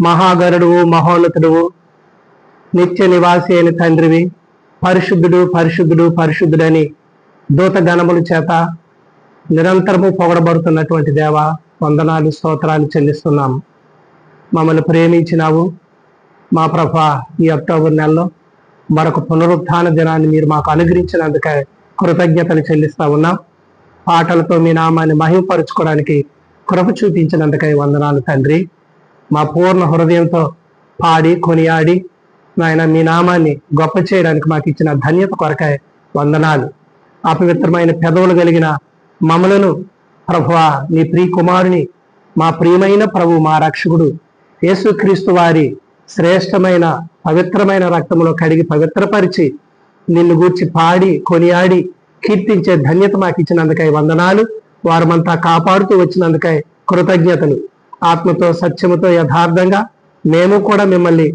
మహాగరుడువు, మహోన్నతుడువు, నిత్య నివాసి అయిన తండ్రివి, పరిశుద్ధుడు పరిశుద్ధుడు పరిశుద్ధుడని దూత గణముల చేత నిరంతరము పొగడబడుతున్నటువంటి దేవ, వందనాలు స్తోత్రాలు చెల్లిస్తున్నాము. మమ్మల్ని ప్రేమించినావు మా ప్రభా. ఈ అక్టోబర్ నెలలో మరొక పునరుత్థాన దినాన్ని మీరు మాకు అనుగ్రహించినందుకే కృతజ్ఞతలు చెల్లిస్తా ఉన్నాం. పాటలతో మీ నామాన్ని మహిమపరుచుకోవడానికి కృప చూపించినందుకై వందనాలు తండ్రి. మా పూర్ణ హృదయంతో పాడి కొనియాడి నాయన మీ నామాన్ని గొప్ప చేయడానికి మాకు ఇచ్చిన ధన్యత కొరకై వందనాలు. అపవిత్రమైన పెదవులు కలిగిన మమ్మలను ప్రభువా, నీ ప్రియ కుమారుని, మా ప్రియమైన ప్రభు, మా రక్షకుడు యేసుక్రీస్తు వారి శ్రేష్టమైన పవిత్రమైన రక్తములో కడిగి పవిత్రపరిచి నిన్ను గూర్చి పాడి కొనియాడి కీర్తించే ధన్యత మాకు ఇచ్చినందుకై వందనాలు. వారమంతా కాపాడుతూ వచ్చినందుకై కృతజ్ఞతలు. ఆత్మతో సత్యముతో యథార్థంగా మేము కూడా మిమ్మల్ని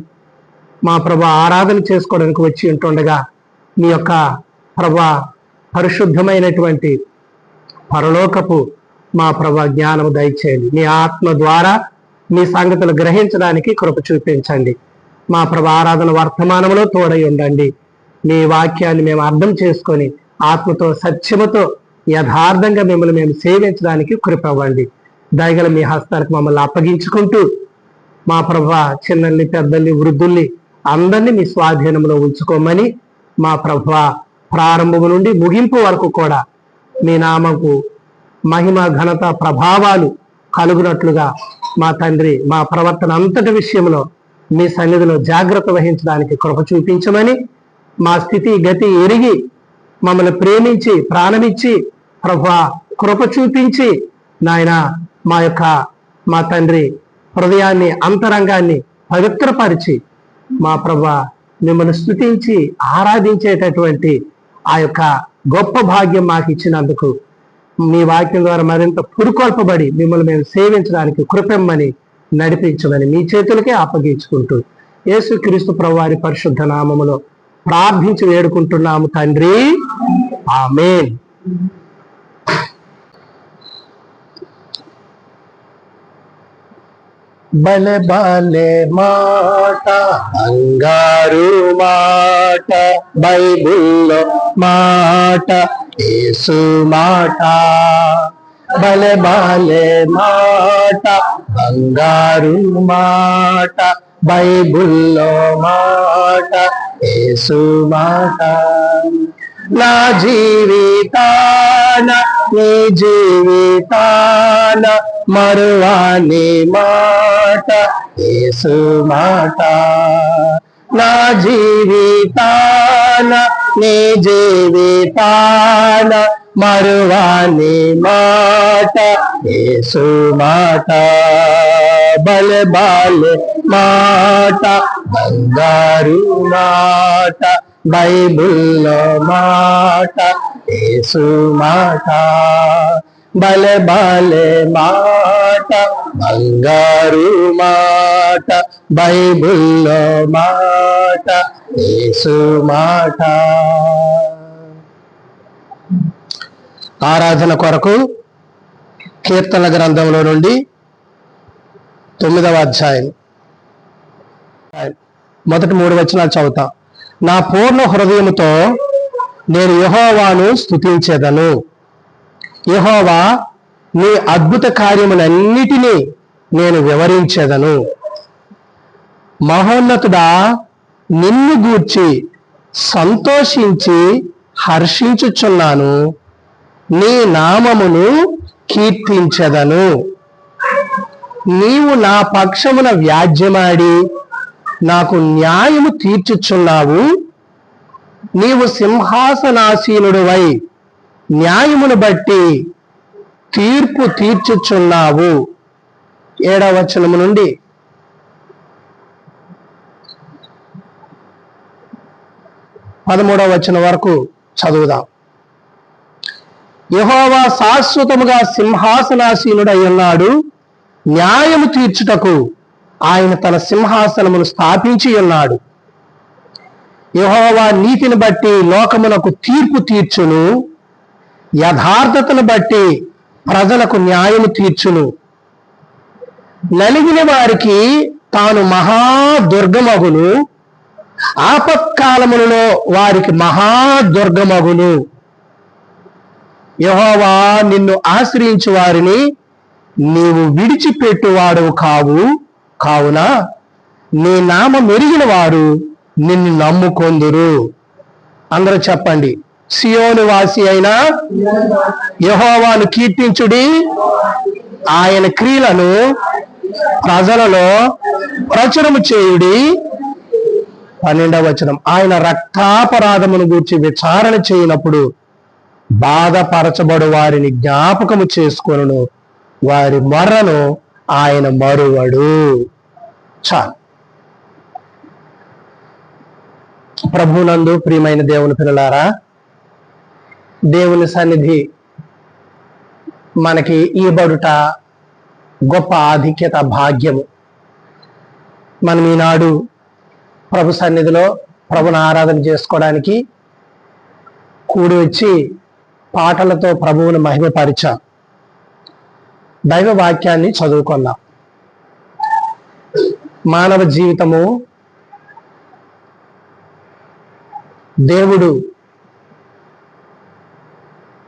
మా ప్రభు ఆరాధన చేసుకోవడానికి వచ్చి ఉంటుండగా మీ యొక్క ప్రభు పరిశుద్ధమైనటువంటి పరలోకపు మా ప్రభు జ్ఞానము దయచేయండి. మీ ఆత్మ ద్వారా మీ సంగతులు గ్రహించడానికి కృప చూపించండి. మా ప్రభు ఆరాధన వర్తమానంలో తోడై ఉండండి. మీ వాక్యాన్ని మేము అర్థం చేసుకొని ఆత్మతో సత్యముతో యథార్థంగా మిమ్మల్ని మేము సేవించడానికి కృప ఇవ్వండి. దయగల మీ హస్తానికి మమ్మల్ని అప్పగించుకుంటూ మా ప్రభు చిన్నల్ని, పెద్దల్ని, వృద్ధుల్ని అందరినీ మీ స్వాధీనంలో ఉంచుకోమని మా ప్రభు ప్రారంభము నుండి ముగింపు వరకు కూడా మీ నామకు మహిమ, ఘనత, ప్రభావాలు కలుగునట్లుగా మా తండ్రి మా ప్రవర్తన అంతటి విషయంలో మీ సన్నిధిలో జాగ్రత్త వహించడానికి కృప చూపించమని, మా స్థితి గతి ఎరిగి మమ్మల్ని ప్రేమించి ప్రాణమిచ్చి ప్రభువా కృప చూపించి నాయన మా తండ్రి హృదయాన్ని, అంతరంగాన్ని పవిత్రపరిచి మా ప్రభువా మిమ్మల్ని స్తుతించి ఆరాధించేటటువంటి ఆ యొక్క గొప్ప భాగ్యం మాకు ఇచ్చినందుకు మీ వాక్యం ద్వారా మరింత పురుకొల్పబడి మిమ్మల్ని మేము సేవించడానికి కృపెమ్మని నడిపించమని మీ చేతులకే అప్పగించుకుంటూ యేసుక్రీస్తు ప్రభువారి పరిశుద్ధ నామములో ప్రార్థించి వేడుకుంటున్నాము తండ్రి, ఆమేన్. బలే బాలే మాట, బంగారు మాట, బైబిల్లో మాట, యేసు మాట. బలే బాలే మాట, బంగారు మాట, బైబిల్లో మాట, యేసు మాట. నా జీవితాన నీ జీవితాన మరువాని మాట, యేసు మాట. నా జీవితాన నీ జీవితాన మరువాని మాట, యేసు మాట. బలే బాలే మాట, బంగారు మాట, బైబిల్లో మాట, యేసు మాట. బలే బాలే మాట, బంగారు మాట, బైబిల్లో మాట, యేసు మాట. ఆరాధన కొరకు కీర్తన గ్రంథంలో నుండి 9వ అధ్యాయం మొదటి 3 వచనాలు చదువుతా. నా పూర్ణ హృదయముతో నేను యెహోవాను స్తుతించెదను. యెహోవా, నీ అద్భుత కార్యములన్నిటినీ నేను వివరించెదను. మహోన్నతుడా, నిన్ను గూర్చి సంతోషించి హర్షించుచున్నాను. నీ నామమును కీర్తించెదను. నీవు నా పక్షమున వ్యాజ్యమాడి నాకు న్యాయము తీర్చుచున్నావు. నీవు సింహాసనాసీనుడివై న్యాయమును బట్టి తీర్పు తీర్చుచున్నావు. 7వ వచనము నుండి 13వ వచనం వరకు చదువుదాం. యెహోవా శాశ్వతముగా సింహాసనాసీనుడై ఉన్నాడు. న్యాయము తీర్చుటకు ఆయన తన సింహాసనమును స్థాపించి ఉన్నాడు. యెహోవా నీతిని బట్టి లోకమునకు తీర్పు తీర్చును. యథార్థతను బట్టి ప్రజలకు న్యాయము తీర్చును. నలిగిన వారికి తాను మహాదుర్గమగును, ఆపత్కాలములలో వారికి మహాదుర్గమగును. యెహోవా నిన్ను ఆశ్రయించు వారిని నీవు విడిచిపెట్టువాడవు కావున నీ నామం ఎరిగిన వారు నిన్ను నమ్ముకొందురు. అందరూ చెప్పండి, సియోను వాసి అయిన యెహోవాను కీర్తించుడి, ఆయన క్రియలను ప్రజలలో ప్రచురము చేయుడి. 12వ వచనం, ఆయన రక్తాపరాధమును గూర్చి విచారణ చేయనప్పుడు బాధపరచబడు వారిని జ్ఞాపకము చేసుకొనును, వారి మొర్రను ఆయన మరువడు. చాలు. ప్రభునందు ప్రియమైన దేవుని పిల్లలారా, దేవుని సన్నిధి మనకి ఇవ్వబడుట గొప్ప ఆధిక్యత, భాగ్యము. మనం ఈనాడు ప్రభు సన్నిధిలో ప్రభుని ఆరాధన చేసుకోవడానికి కూడి వచ్చి పాటలతో ప్రభువును మహిమపరిచాం. దైవ వాక్యాన్ని చదువుకున్నాం. మానవ జీవితము దేవుడు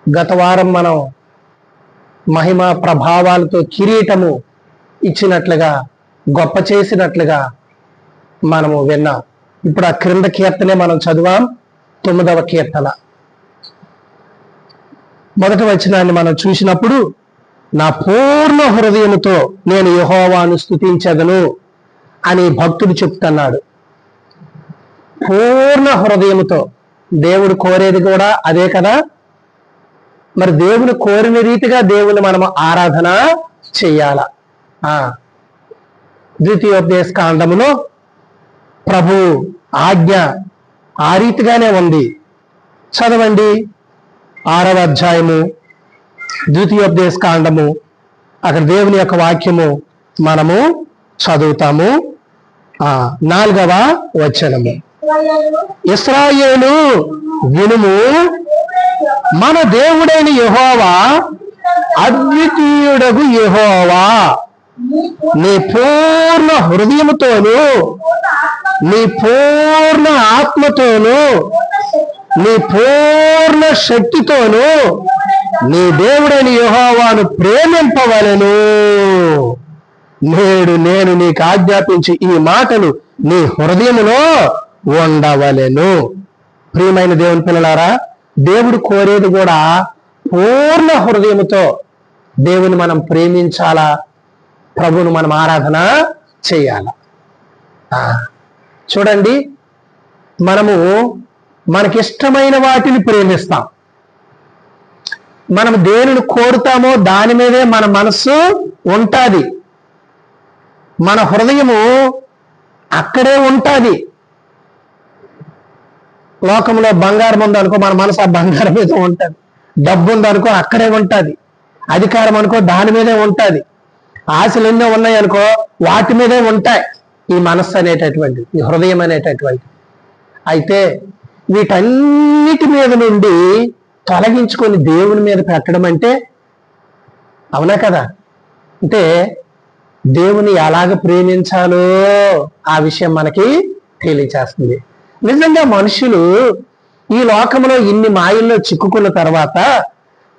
గత వారం మనం మహిమ ప్రభావాలతో కిరీటము ఇచ్చినట్లుగా, గొప్ప చేసినట్లుగా మనము విన్నాం. ఇప్పుడు ఆ క్రింద కీర్తనే మనం చదివాం, 9వ కీర్తన. మొదటి వచనాన్ని మనం చూసినప్పుడు, నా పూర్ణ హృదయముతో నేను యెహోవాను స్తుతించెదను అని భక్తుడు చెప్తున్నాడు. పూర్ణ హృదయముతో. దేవుడు కోరేది కూడా అదే కదా. మరి దేవుని కోరిన రీతిగా దేవుని మనము ఆరాధన చెయ్యాల. ద్వితీయోపదేశ కాండములో ప్రభు ఆజ్ఞ ఆ రీతిగానే ఉంది. చదవండి, 6వ అధ్యాయము ద్వితీయోపదేశ కాండము. అక్కడ దేవుని యొక్క వాక్యము మనము చదువుతాము. 4వ వచనము, ఇశ్రాయేలు వినుము, మన దేవుడైన యెహోవా అద్వితీయుడగు యెహోవా, నీ పూర్ణ హృదయముతోను, నీ పూర్ణ ఆత్మతోను, నీ పూర్ణ శక్తితోను నీ దేవుడైన యెహోవాను ప్రేమింపవలెను. నేడు నేను నీకు ఆజ్ఞాపించి ఈ మాటలు నీ హృదయములో ఉండవలెను. ప్రియమైన దేవుని పిల్లలారా, దేవుడు కోరేది కూడా పూర్ణ హృదయముతో దేవుని మనం ప్రేమించాలా, ప్రభువును మనం ఆరాధన చేయాలా. చూడండి, మనము మనకిష్టమైన వాటిని ప్రేమిస్తాం. మనం దేనిని కోరుతామో దాని మీదే మన మనస్సు ఉంటుంది. మన హృదయము అక్కడే ఉంటుంది. లోకంలో బంగారం ఉందనుకో, మన మనసు ఆ బంగారం మీద ఉంటుంది. డబ్బు ఉందనుకో, అక్కడే ఉంటుంది. అధికారం అనుకో, దాని మీదే ఉంటుంది. ఆశలు ఎన్నో ఉన్నాయనుకో, వాటి మీదే ఉంటాయి ఈ మనస్సు అనేటటువంటి, ఈ హృదయం అనేటటువంటి. అయితే వీటన్నిటి మీద నుండి తొలగించుకొని దేవుని మీద పెట్టడం అంటే, అవునా కదా, అంటే దేవుని ఎలాగ ప్రేమించాలో ఆ విషయం మనకి తెలియచేస్తుంది. నిజంగా మనుషులు ఈ లోకంలో ఇన్ని మాయల్లో చిక్కుకున్న తర్వాత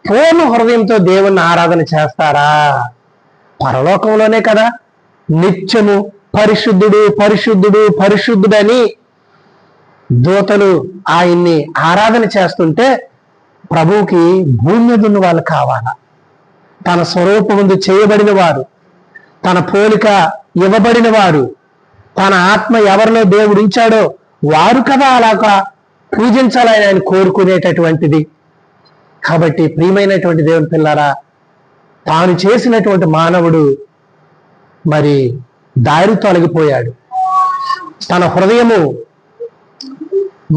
పూర్ణ హృదయంతో దేవుణ్ణి ఆరాధన చేస్తారా? పరలోకంలోనే కదా నిత్యము పరిశుద్ధుడు పరిశుద్ధుడు పరిశుద్ధుడని దూతలు ఆయన్ని ఆరాధన చేస్తుంటే, ప్రభువుకి భూమి మీద ఉన్న వాళ్ళు కావాలా? తన స్వరూపముందు చేయబడిన వారు, తన పోలిక ఇవ్వబడిన వారు, తన ఆత్మ ఎవరిలో దేవుడు ఉంచాడో వారు కదా అలాగా పూజించాలని ఆయన కోరుకునేటటువంటిది. కాబట్టి ప్రియమైనటువంటి దేవుని పిల్లారా, తాను చేసినటువంటి మానవుడు మరి దారి తొలగిపోయాడు. తన హృదయము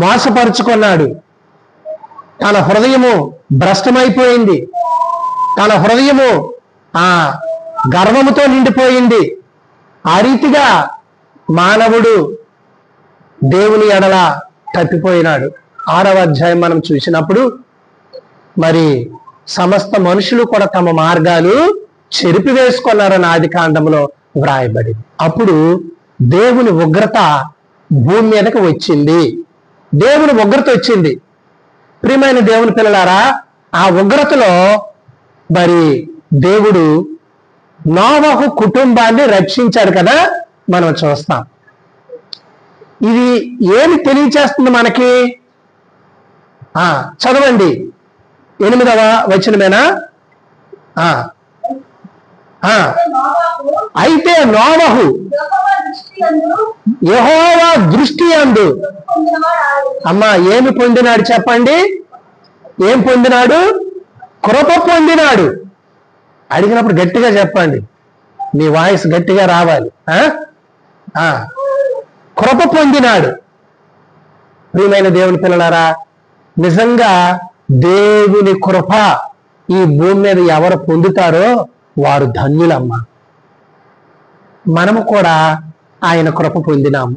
మోసపరుచుకున్నాడు. తన హృదయము భ్రష్టమైపోయింది. తన హృదయము గర్వముతో నిండిపోయింది. ఆ రీతిగా మానవుడు దేవుని ఎడల తప్పిపోయినాడు. 6వ అధ్యాయం మనం చూసినప్పుడు మరి సమస్త మనుషులు కూడా తమ మార్గాలు చెరిపివేసుకున్నారని ఆది కాండంలో వ్రాయబడింది. అప్పుడు దేవుని ఉగ్రత భూమి మీదకి వచ్చింది. దేవుని ఉగ్రత వచ్చింది. ప్రియమైన దేవుని పిల్లలారా, ఆ ఉగ్రతలో మరి దేవుడు నోవహు కుటుంబాన్ని రక్షించాడు కదా, మనం చూస్తాం. ఇది ఏమి తెలియచేస్తుంది మనకి? చదవండి, 8వ వచనమేనా? అయితే నోవహు యెహోవా దృష్టి యందు అమ్మా ఏమి పొందినాడు చెప్పండి? ఏం పొందినాడు? కృప పొందినాడు. అడిగినప్పుడు గట్టిగా చెప్పండి, మీ వాయిస్ గట్టిగా రావాలి. కృప పొందినాడు. ప్రియమైన దేవుని పిల్లలారా, నిజంగా దేవుని కృప ఈ భూమి మీద ఎవరు పొందుతారో వారు ధన్యులమ్మ. మనము కూడా ఆయన కృప పొందినాము.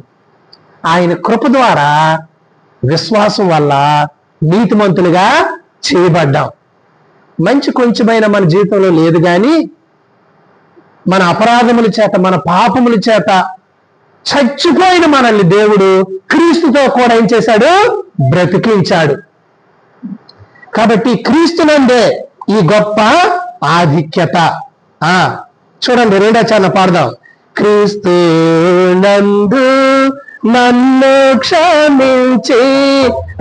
ఆయన కృప ద్వారా విశ్వాసం వల్ల నీతిమంతులుగా చేయబడ్డాం. మంచి కొంచెమైన మన జీవితంలో లేదు, కానీ మన అపరాధముల చేత, మన పాపముల చేత చచ్చిపోయిన మనల్ని దేవుడు క్రీస్తుతో కూడా ఏం చేశాడు? బ్రతికించాడు. కాబట్టి క్రీస్తునందే ఈ గొప్ప ఆధిక్యత. చూడండి, 2వ చరణం పాడదాం. క్రీస్తు నందు నన్ను క్షమించి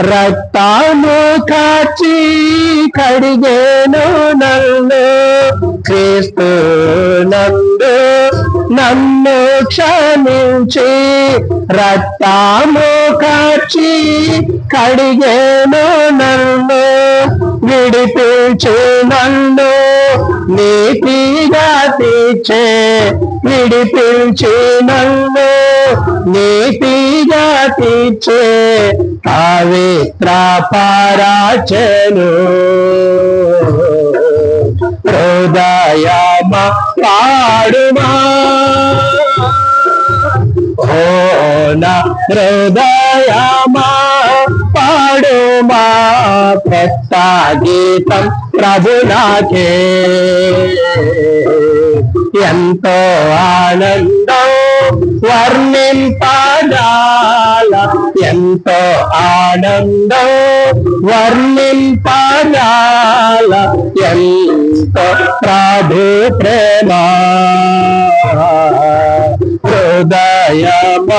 రక్తాను కాచి కడిగేను నన్ను. క్రీస్తు నందు నన్ను క్షమించి రక్తాము కాచి కడిగేను నన్ను. విడిపించు నన్ను నీతిగా తీర్చే, విడిపించి నన్ను నీతిగా తీర్చే పవిత్ర పరాచను. హృదయమా పాడుమా, ఓ నా హృదయమా పాడుమా, కొత్త గీతం ప్రభునాకే. ఎంతో ఆనందం వర్ణింపజాల, ఎంతో ఆనందం వర్ణింపజాల, ఎంతో ప్రభు ప్రేమ. హృదయమ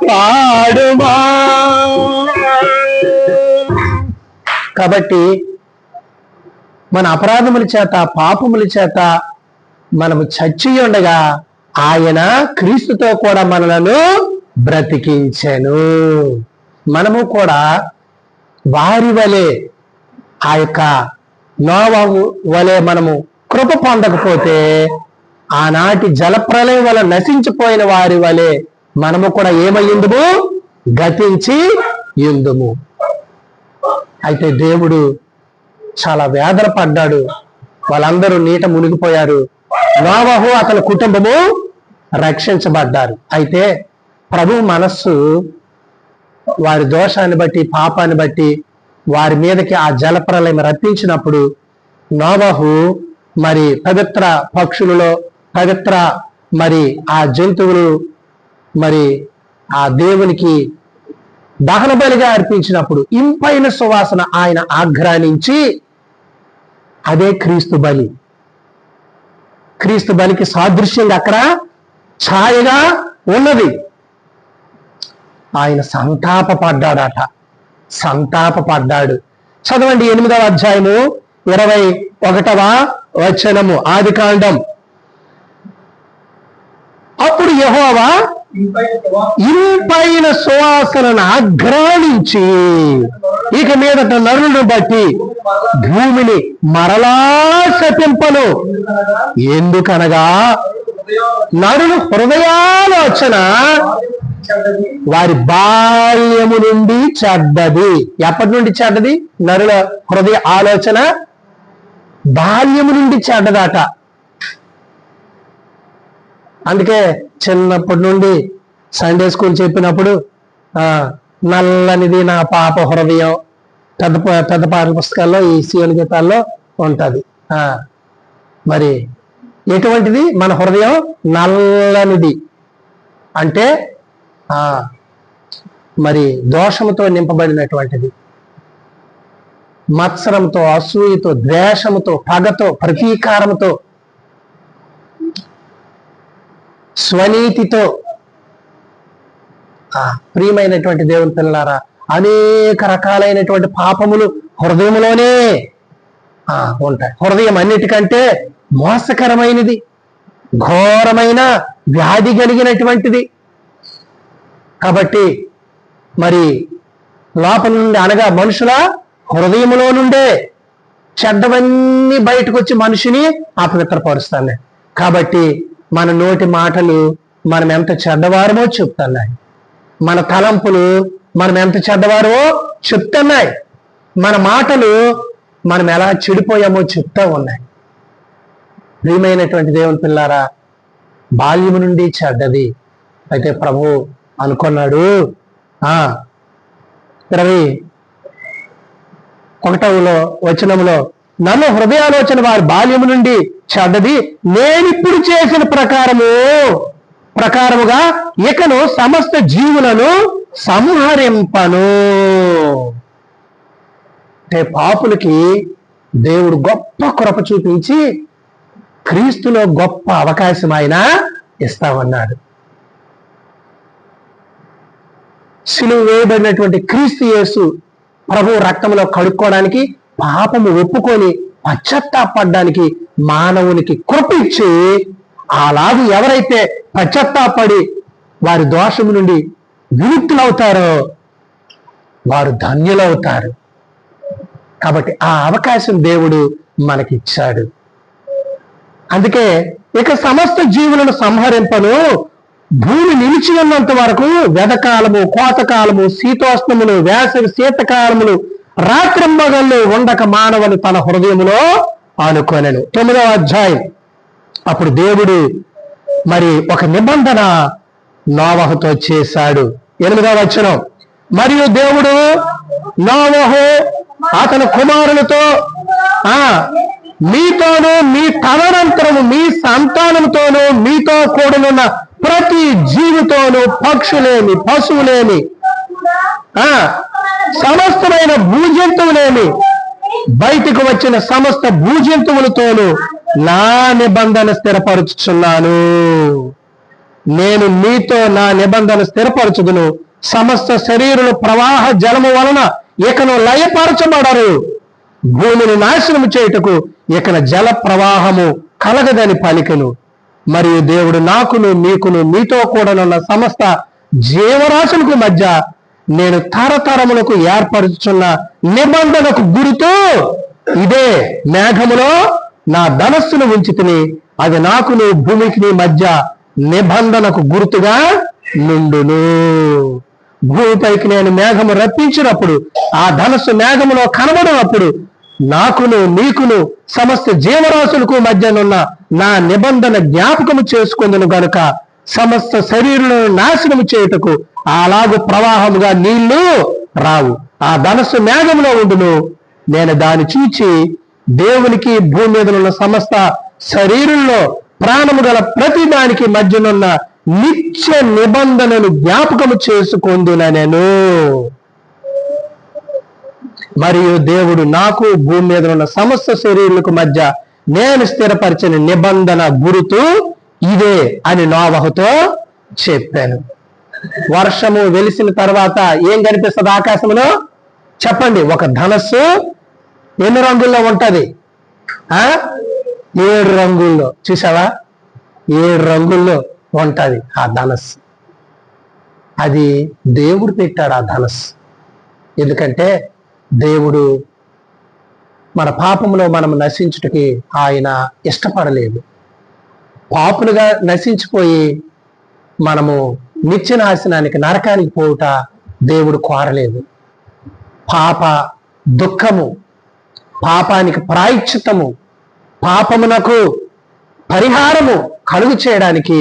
పాడుమా. కాబట్టి మన అపరాధముల చేత, పాపముల చేత మనము చచ్చి ఉండగా ఆయన క్రీస్తుతో కూడా మనలను బ్రతికించెను. మనము కూడా వారి వలె, ఆ యొక్క నోవహు వలె మనము కృప పొందకపోతే ఆనాటి జలప్రలయం వల్ల నశించిపోయిన వారి వలె మనము కూడా ఏమయ్యుందుము? గతించి యుందుము. అయితే దేవుడు చాలా వేదన పడ్డాడు. వాళ్ళందరూ నీట మునిగిపోయారు. నోవహు అతని కుటుంబము రక్షించబడ్డారు. అయితే ప్రభు మనస్సు వారి దోషాన్ని బట్టి, పాపాన్ని బట్టి వారి మీదకి ఆ జలప్రలయం రప్పించినప్పుడు నోవహు మరి పవిత్ర పక్షులలో పవిత్ర మరి ఆ జంతువులు మరి ఆ దేవునికి దహన బలిగా అర్పించినప్పుడు ఇంపైన సువాసన ఆయన ఆఘ్రానించి, అదే క్రీస్తు బలి. క్రీస్తు బలికి సాదృశ్యంగా అక్కడ ఛాయగా ఉన్నది. ఆయన సంతాపపడ్డాడట, సంతాపపడ్డాడు. చదవండి, 8వ అధ్యాయము 21వ వచనము, ఆదికాండం. అప్పుడు యెహోవా ఇంపైన సువాసనను ఆఘ్రానించి ఇక మీదట నరులను బట్టి భూమిని మరలా శపింపను. ఎందుకనగా నరులు హృదయాలోచన వారి బాల్యము నుండి చెడ్డది. ఎప్పటి నుండి చెడ్డది? నరుల హృదయ ఆలోచన బాల్యము నుండి చెడ్డదాట. అందుకే చిన్నప్పటి నుండి సండే స్కూల్ చెప్పినప్పుడు నల్లనిది నా పాప హృదయం పెద్ద పాటల పుస్తకాల్లో, ఈ సీఎల్ గీతాల్లో ఉంటది. మరి ఎటువంటిది మన హృదయం? నల్లనిది అంటే మరి దోషముతో నింపబడినటువంటిది. మత్సరంతో, అసూయతో, ద్వేషముతో, పగతో, ప్రతీకారముతో, స్వనీతితో. ప్రియమైనటువంటి దేవుని పిల్లలారా, అనేక రకాలైనటువంటి పాపములు హృదయంలోనే ఉంటాయి. హృదయం అన్నిటికంటే మోసకరమైనది, ఘోరమైన వ్యాధి కలిగినటువంటిది. కాబట్టి మరి లోపల నుండి, అనగా మనుషుల హృదయములో నుండే చెడ్డవన్నీ బయటకు వచ్చి మనిషిని అపవిత్రపరుస్తాయి. కాబట్టి మన నోటి మాటలు మనం ఎంత చెడ్డవారమో చెప్తున్నాయి. మన తలంపులు మనం ఎంత చెడ్డవారో చెప్తున్నాయి. మన మాటలు మనం ఎలా చెడిపోయామో చెప్తా ఉన్నాయి. ప్రియమైనటువంటి దేవుని పిల్లారా, బాల్యము నుండి చెడ్డది. అయితే ప్రభు అనుకున్నాడు 21వ వచనంలో, నన్ను హృదయాలోచన వారి బాల్యము నుండి చెడ్డది, నేనిప్పుడు చేసిన ప్రకారముగా ఇకను సమస్త జీవులను సంహరింపను. అంటే పాపులకి దేవుడు గొప్ప కృప చూపించి క్రీస్తులో గొప్ప అవకాశం ఆయన ఇస్తామన్నాడు. సిలువ వేయబడినటువంటి క్రీస్తు యేసు ప్రభు రక్తంలో కడుక్కోవడానికి, పాపము ఒప్పుకొని పశ్చాత్తాపడడానికి మానవునికి కృప ఇచ్చి, అలాగే ఎవరైతే పశ్చాత్తాపడి వారి దోషము నుండి విముక్తులవుతారో వారు ధన్యులవుతారు. కాబట్టి ఆ అవకాశం దేవుడు మనకిచ్చాడు. అందుకే ఇక సమస్త జీవులను సంహరింపను, భూమి నిలిచి ఉన్నంత వరకు వెదకాలము, కోతకాలము, శీతోష్ణములు, వేసవి శీతకాలములు, రాత్రింబగళ్ళు ఉండక మానవుని తన హృదయములో అనుకొనెను. 9వ అధ్యాయం. అప్పుడు దేవుడు మరి ఒక నిబంధన నోవహుతో చేశాడు. 8వ వచనం. మరియు దేవుడు నోవహు అతని కుమారులతో, మీతోనూ మీ తదనంతరము మీ సంతానంతోనూ మీతో కూడనున్న ప్రతి జీవితోనూ, పక్షులేమి, పశువులేమి, సమస్తమైన భూజంతువులేమి, బయటకు వచ్చిన సమస్త భూజంతువులతోనూ నా నిబంధన స్థిరపరుచుచున్నాను. నేను మీతో నా నిబంధన స్థిరపరచుదును. సమస్త శరీరుల ప్రవాహ జలము వలన ఇకను లయపరచబడరు. భూమిని నాశనము చేయుటకు ఇకన జల ప్రవాహము కలగదని పలికెను. మరియు దేవుడు నాకును మీకును మీతో కూడానున్న సమస్త జీవరాశులకు మధ్య నేను తరతరములకు ఏర్పరుచున్న నిబంధనకు గుర్తు ఇదే. మేఘములో నా ధనస్సును ఉంచితిని, అది నాకును భూమికి మధ్య నిబంధనకు గుర్తుగా నుండును. భూమిపైకి నేను మేఘము రప్పించినప్పుడు, ఆ ధనస్సు మేఘములో కనబడినప్పుడు నాకును మీకును సమస్త జీవరాశులకు మధ్యనున్న నా నిబంధన జ్ఞాపకము చేసుకుందును గనుక సమస్త శరీరులను నాశనము చేయుటకు అలాగు ప్రవాహముగా నీళ్లు రావు. ఆ ధనస్సు మేఘములో ఉండును. నేను దాన్ని చూచి దేవునికి భూమి మీద ఉన్న సమస్త శరీరంలో ప్రాణము గల ప్రతి దానికి మధ్యనున్న నిత్య నిబంధనను జ్ఞాపకము చేసుకొందునెను. మరియు దేవుడు నాకు భూమి మీద ఉన్న సమస్త శరీరులకు మధ్య నేను స్థిరపరిచిన నిబంధన గురుతు ఇదే అని నోవహుతో చెప్పాను. వర్షము వెలిసిన తర్వాత ఏం కనిపిస్తుంది ఆకాశంలో? చెప్పండి. ఒక ధనస్సు ఎన్ని రంగుల్లో ఉంటది? 7 రంగుల్లో. చూసావా? 7 రంగుల్లో ఉంటది ఆ ధనస్సు. అది దేవుడు పెట్టాడు ఆ ధనస్సు. ఎందుకంటే దేవుడు మన పాపంలో మనం నశించుటకి ఆయన ఇష్టపడలేదు. పాపులుగా నశించిపోయి మనము నిత్య నాశనానికి, నరకానికి పోవుట దేవుడు కోరలేదు. పాప దుఃఖము, పాపానికి ప్రాయశ్చిత్తము, పాపమునకు పరిహారము కలుగు చేయడానికి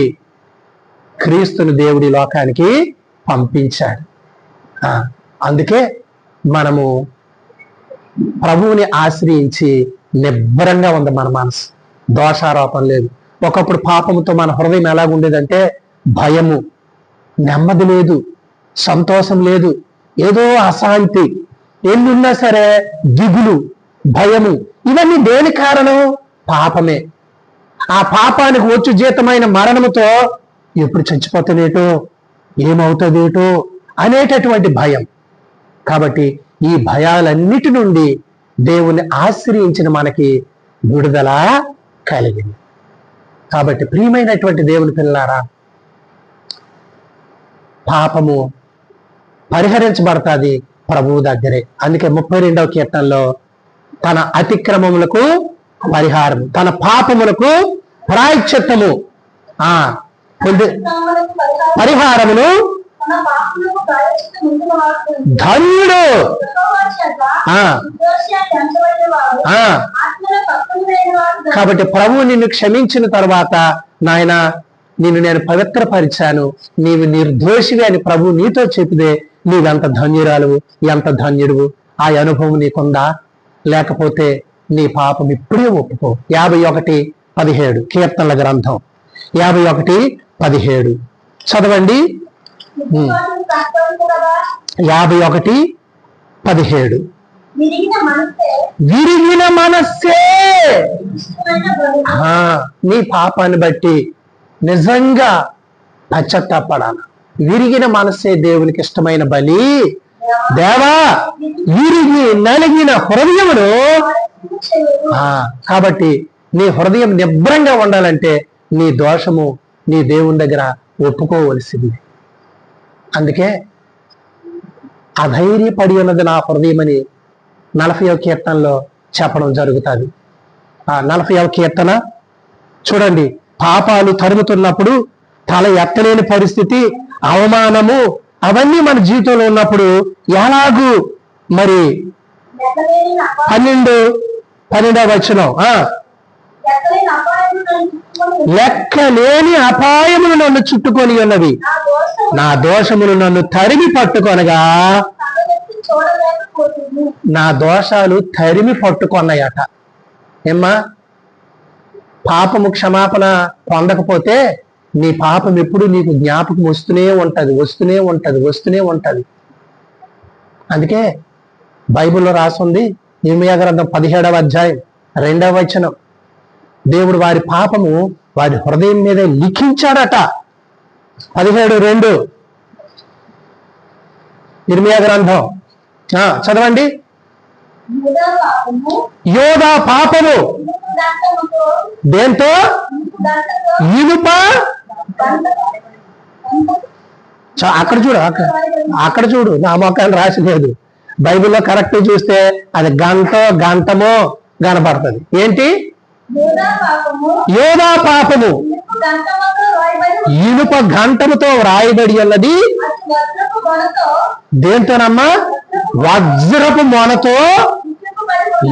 క్రీస్తుని దేవుడి లోకానికి పంపించాడు. అందుకే మనము ప్రభువుని ఆశ్రయించి నిబ్బరంగా ఉంది మన మనసు. దోషారోపణ లేదు. ఒకప్పుడు పాపముతో మన హృదయం ఎలాగుండేదంటే భయము, నెమ్మది లేదు, సంతోషం లేదు, ఏదో అశాంతి, ఎన్నున్నా సరే దిగులు, భయము. ఇవన్నీ దేని కారణం? పాపమే. ఆ పాపానికి వచ్చు జీతమైన మరణముతో ఎప్పుడు చచ్చిపోతానేటో, ఏమవుతుందేటో అనేటటువంటి భయం. కాబట్టి ఈ భయాలన్నిటి నుండి దేవుని ఆశ్రయించిన మనకి విడుదల కలిగింది. కాబట్టి ప్రియమైనటువంటి దేవుని పిల్లారా, పాపము పరిహరించబడుతుంది ప్రభువు దగ్గరే. అందుకే 32వ కీర్తనలో తన అతిక్రమములకు పరిహారం, తన పాపములకు ప్రాయశ్చిత్తము, పరిహారమును ధన్యుడు. కాబట్టి ప్రభువు నిన్ను క్షమించిన తర్వాత, నాయన నిన్ను నేను పవిత్రపరిచాను, నీవు నిర్దోషివి అని ప్రభువు నీతో చెప్పితే నీవెంత ధన్యురాలు, ఎంత ధన్యుడువు. ఆ అనుభవం నీకుందా? లేకపోతే నీ పాపం ఇప్పుడే ఒప్పుకో. 51:17 కీర్తనల గ్రంథం 51:17 చదవండి. 51:17 విరిగిన మనస్సే. నీ పాపాన్ని బట్టి నిజంగా పశ్చాత్తాపడాలి. విరిగిన మనస్సే దేవునికి ఇష్టమైన బలి. దేవా, విరిగి నలిగిన హృదయమును. కాబట్టి నీ హృదయం నిబ్రంగా ఉండాలంటే నీ దోషము నీ దేవుని దగ్గర ఒప్పుకోవలసింది. అందుకే అధైర్యపడి ఉన్నది నా హృదయం అని 40వ కీర్తనలో చెప్పడం జరుగుతుంది. 40వ కీర్తన చూడండి. పాపాలు తరుముతున్నప్పుడు తల ఎత్తలేని పరిస్థితి, అవమానము, అవన్నీ మన జీవితంలో ఉన్నప్పుడు ఎలాగూ మరి 12వ వచనం, లెక్కలేని అపాయములు నన్ను చుట్టుకొని ఉన్నవి, నా దోషములు నన్ను తరిమి పట్టుకొనగా. నా దోషాలు తరిమి పట్టుకొన్నాయట. ఏమ్మా, పాపము క్షమాపణ పొందకపోతే నీ పాపం ఎప్పుడు నీకు జ్ఞాపకం వస్తూనే ఉంటది. అందుకే బైబిల్లో రాసుంది, ఇర్మీయా గ్రంథం 17వ అధ్యాయం 2వ వచనం, దేవుడు వారి పాపము వారి హృదయం మీద లిఖించాడట. 17:2 ఇర్మీయా గ్రంథం చదవండి. యోధా పాపము దేంతో? ఇనుప. అక్కడ చూడు, నా మొక్కని రాసి లేదు. బైబిల్లో కరెక్ట్ చూస్తే అది గంటమో కనపడుతుంది. ఏంటి? యోధా పాపము ఇనుప గంటముతో వ్రాయబడి ఉన్నది. దేంతోనమ్మా? వజ్రపు మొనతో